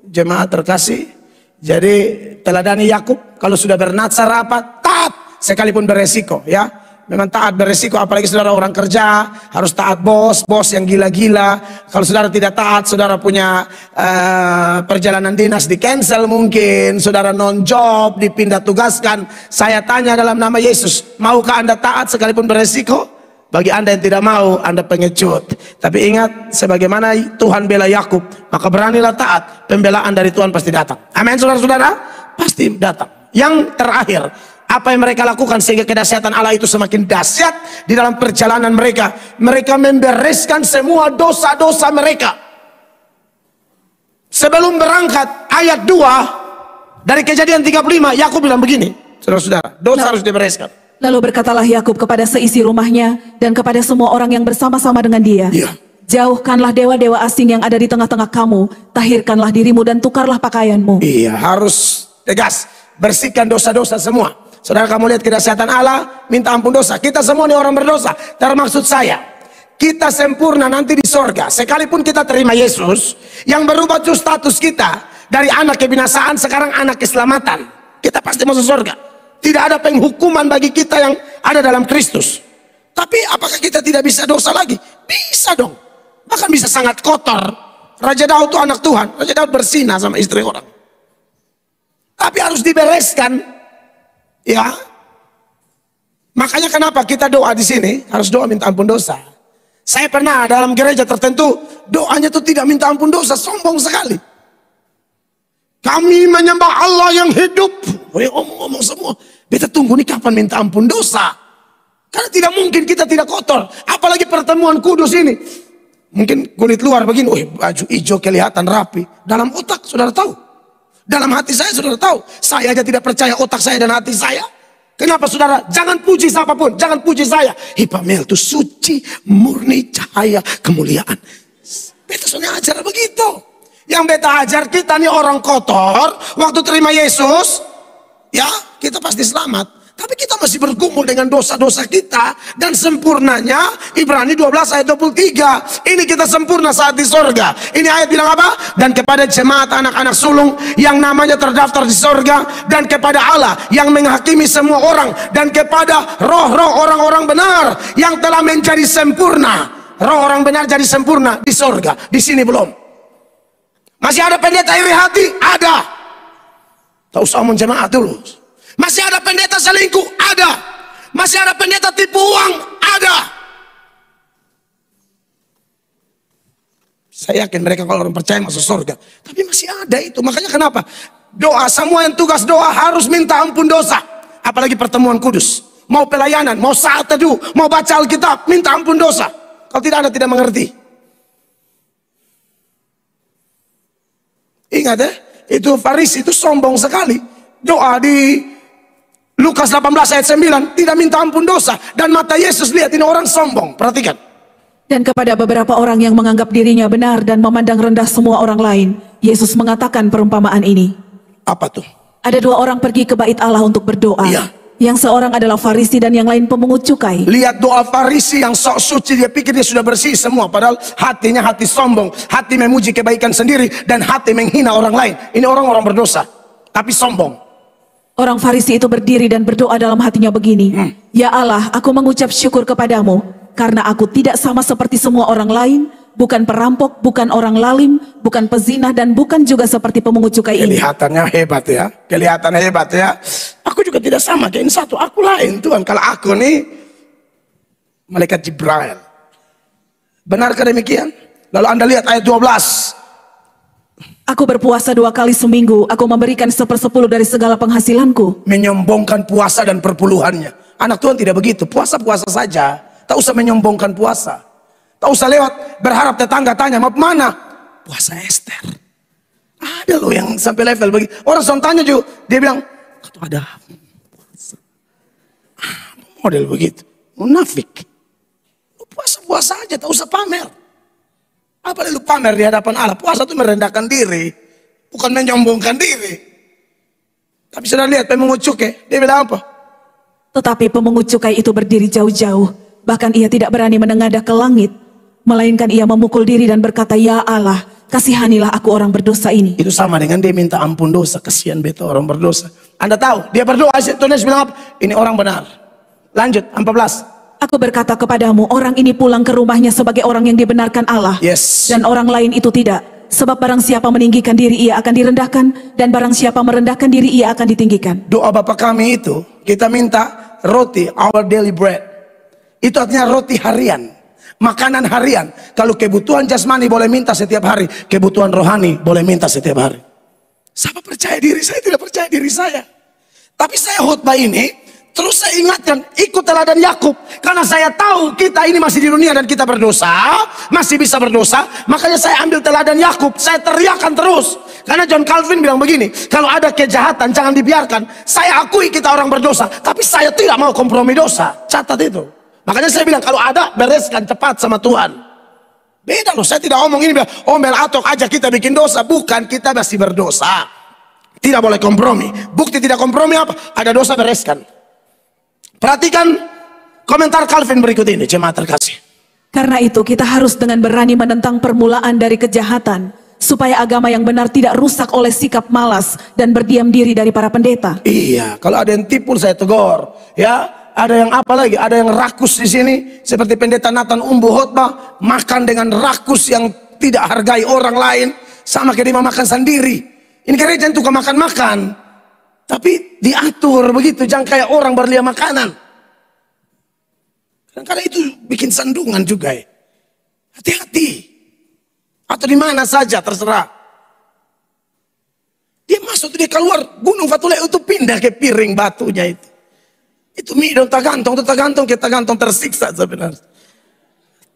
jemaat terkasih. Jadi teladani Yakub, kalau sudah bernazar apa? Taat sekalipun beresiko, ya. Memang taat beresiko, apalagi saudara orang kerja harus taat bos yang gila-gila. Kalau saudara tidak taat, saudara punya perjalanan dinas di cancel mungkin, saudara non job dipindah tugaskan. Saya tanya dalam nama Yesus, maukah Anda taat sekalipun beresiko? Bagi Anda yang tidak mau, Anda pengecut. Tapi ingat, sebagaimana Tuhan bela Yakub, maka beranilah taat. Pembelaan dari Tuhan pasti datang. Amin, saudara-saudara, pasti datang. Yang terakhir, apa yang mereka lakukan sehingga kedahsyatan Allah itu semakin dahsyat di dalam perjalanan mereka. Mereka membereskan semua dosa-dosa mereka. Sebelum berangkat, ayat 2 dari Kejadian 35, Yakub bilang begini, saudara-saudara, dosa harus dibereskan. Lalu berkatalah Yakub kepada seisi rumahnya dan kepada semua orang yang bersama-sama dengan dia. Iya. Jauhkanlah dewa-dewa asing yang ada di tengah-tengah kamu, tahirkanlah dirimu dan tukarlah pakaianmu. Iya, harus tegas, bersihkan dosa-dosa semua. Saudara, kamu lihat kedahsyatan Allah, minta ampun dosa. Kita semua ini orang berdosa, termaksud saya. Kita sempurna nanti di sorga. Sekalipun kita terima Yesus, yang berubah itu status kita dari anak kebinasaan sekarang anak keselamatan. Kita pasti masuk sorga. Tidak ada penghukuman bagi kita yang ada dalam Kristus. Tapi apakah kita tidak bisa dosa lagi? Bisa dong. Bahkan bisa sangat kotor. Raja Daud itu anak Tuhan. Raja Daud berzina sama istri orang. Tapi harus dibereskan. Ya. Makanya kenapa kita doa di sini harus doa minta ampun dosa. Saya pernah dalam gereja tertentu doanya itu tidak minta ampun dosa, sombong sekali. Kami menyembah Allah yang hidup. Ngomong semua. Beta tunggu nih kapan minta ampun dosa. Karena tidak mungkin kita tidak kotor. Apalagi pertemuan kudus ini. Mungkin kulit luar begini, baju hijau kelihatan rapi. Dalam otak saudara tahu. Dalam hati saya saudara tahu. Saya aja tidak percaya otak saya dan hati saya. Kenapa saudara? Jangan puji siapapun, jangan puji saya. Hipamel itu suci, murni, cahaya, kemuliaan. Beta soalnya ajar begitu. Yang beta ajar kita nih orang kotor. Waktu terima Yesus, ya kita pasti selamat. Tapi kita masih bergumul dengan dosa-dosa kita. Dan sempurnanya Ibrani 12 ayat 23. Ini kita sempurna saat di sorga. Ini ayat bilang apa? Dan kepada jemaat anak-anak sulung yang namanya terdaftar di sorga. Dan kepada Allah yang menghakimi semua orang. Dan kepada roh-roh orang-orang benar yang telah menjadi sempurna. Roh orang benar jadi sempurna di sorga. Di sini belum. Masih ada pendeta iri hati? Ada. Tak usah omong jemaat dulu. Masih ada pendeta selingkuh? Ada. Masih ada pendeta tipu uang? Ada. Saya yakin mereka kalau orang percaya masuk surga. Tapi masih ada itu. Makanya kenapa? Doa, semua yang tugas doa harus minta ampun dosa. Apalagi pertemuan kudus. Mau pelayanan, mau saat teduh, mau baca Alkitab, minta ampun dosa. Kalau tidak ada tidak mengerti. Ingat ya, itu Farisi itu sombong sekali. Doa di Lukas 18 ayat 9 tidak minta ampun dosa. Dan mata Yesus lihat ini orang sombong. Perhatikan. Dan kepada beberapa orang yang menganggap dirinya benar dan memandang rendah semua orang lain, Yesus mengatakan perumpamaan ini. Apa tuh? Ada dua orang pergi ke bait Allah untuk berdoa. Iya. Yang seorang adalah Farisi dan yang lain pemungut cukai. Lihat doa Farisi yang sok suci, dia pikir dia sudah bersih semua. Padahal hatinya hati sombong. Hati memuji kebaikan sendiri. Dan hati menghina orang lain. Ini orang-orang berdosa. Tapi sombong. Orang Farisi itu berdiri dan berdoa dalam hatinya begini. Ya Allah, aku mengucap syukur kepadamu. Karena aku tidak sama seperti semua orang lain. Bukan perampok, bukan orang lalim, bukan pezinah, dan bukan juga seperti pemungut cukai ini. Kelihatannya hebat ya. Kelihatan hebat ya. Aku juga tidak sama kayak ini satu. Aku lain Tuhan. Kalau aku nih malaikat Jibril. Benarkah demikian? Lalu Anda lihat ayat 12. Aku berpuasa 2 kali seminggu. Aku memberikan 1/10 dari segala penghasilanku. Menyombongkan puasa dan perpuluhannya. Anak Tuhan tidak begitu. Puasa-puasa saja. Tak usah menyombongkan puasa. Tak usah lewat berharap tetangga tanya, mau mana? Puasa Esther. Ada loh yang sampai level begitu. Orang son tanya juga, dia bilang, kata ada puasa. Model begitu. Munafik. Lu puasa-puasa aja, tak usah pamer. Apa lu pamer di hadapan Allah? Puasa itu merendahkan diri, bukan menyombongkan diri. Tapi sudah lihat pemungut cukai, dia bilang apa? Tetapi pemungut cukai itu berdiri jauh-jauh. Bahkan ia tidak berani menengadah ke langit. Melainkan ia memukul diri dan berkata, Ya Allah, kasihanilah aku orang berdosa ini. Itu sama dengan dia minta ampun dosa. Kasihan beta orang berdosa. Anda tahu, dia berdoa, Tuhan Yesus bilang apa? Ini orang benar. Lanjut, 14. Aku berkata kepadamu, orang ini pulang ke rumahnya sebagai orang yang dibenarkan Allah. Yes. Dan orang lain itu tidak. Sebab barang siapa meninggikan diri, ia akan direndahkan. Dan barang siapa merendahkan diri, ia akan ditinggikan. Doa Bapa kami itu, kita minta roti, our daily bread. Itu artinya roti harian. Makanan harian. Kalau kebutuhan jasmani boleh minta setiap hari. Kebutuhan rohani boleh minta setiap hari. Siapa percaya diri? Saya tidak percaya diri saya. Tapi saya khotbah ini, terus saya ingatkan, ikut teladan Yakub. Karena saya tahu kita ini masih di dunia dan kita berdosa. Masih bisa berdosa. Makanya saya ambil teladan Yakub. Saya teriakkan terus. Karena John Calvin bilang begini, kalau ada kejahatan jangan dibiarkan. Saya akui kita orang berdosa. Tapi saya tidak mau kompromi dosa. Catat itu. Makanya saya bilang, kalau ada bereskan cepat sama Tuhan. Beda loh, saya tidak omong ini bilang, omel atok aja kita bikin dosa. Bukan, kita masih berdosa. Tidak boleh kompromi. Bukti tidak kompromi apa? Ada dosa bereskan. Perhatikan komentar Calvin berikut ini, jemaat terkasih. Karena itu kita harus dengan berani menentang permulaan dari kejahatan, supaya agama yang benar tidak rusak oleh sikap malas dan berdiam diri dari para pendeta. Iya, kalau ada yang tipu saya tegur. Ya, ada yang apa lagi? Ada yang rakus di sini, seperti pendeta Nathan Umbu khotbah, makan dengan rakus yang tidak hargai orang lain, sama kayak dia makan sendiri. Ini gereja itu makan-makan. Tapi diatur begitu, jangan kayak orang berlian makanan. Karena itu bikin sandungan juga ya. Hati-hati. Atau di mana saja terserah. Dia masuk, dia keluar gunung Fatuleu itu pindah ke piring batunya itu. Itu mie dong tergantung kita gantung tersiksa sebenarnya.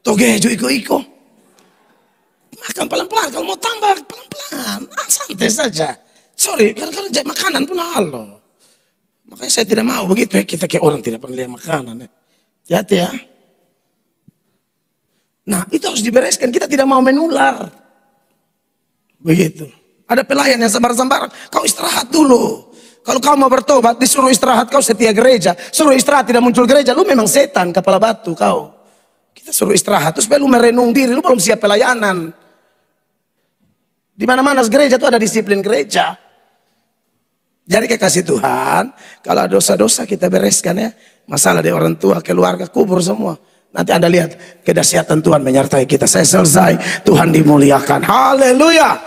Togejo iko-iko. Makan pelan-pelan, kalau mau tambah pelan-pelan, santai saja. Sorry, kadang-kadang makanan pun halo. Makanya saya tidak mau begitu ya, kita kayak orang tidak pernah lihat makanan ya. Hati-hati ya. Nah itu harus dibereskan, kita tidak mau menular. Begitu. Ada pelayan yang sambar-sambar, kau istirahat dulu. Kalau kau mau bertobat, disuruh istirahat, kau setia gereja. Suruh istirahat, tidak muncul gereja, lu memang setan, kepala batu kau. Kita suruh istirahat, terus lu merenung diri, lu belum siap pelayanan. Di mana-mana gereja itu ada disiplin gereja. Jadi kekasih Tuhan, kalau dosa-dosa kita bereskan ya. Masalah dari orang tua, keluarga, kubur semua. Nanti Anda lihat kedahsyatan Tuhan menyertai kita. Saya selesai, Tuhan dimuliakan. Haleluya.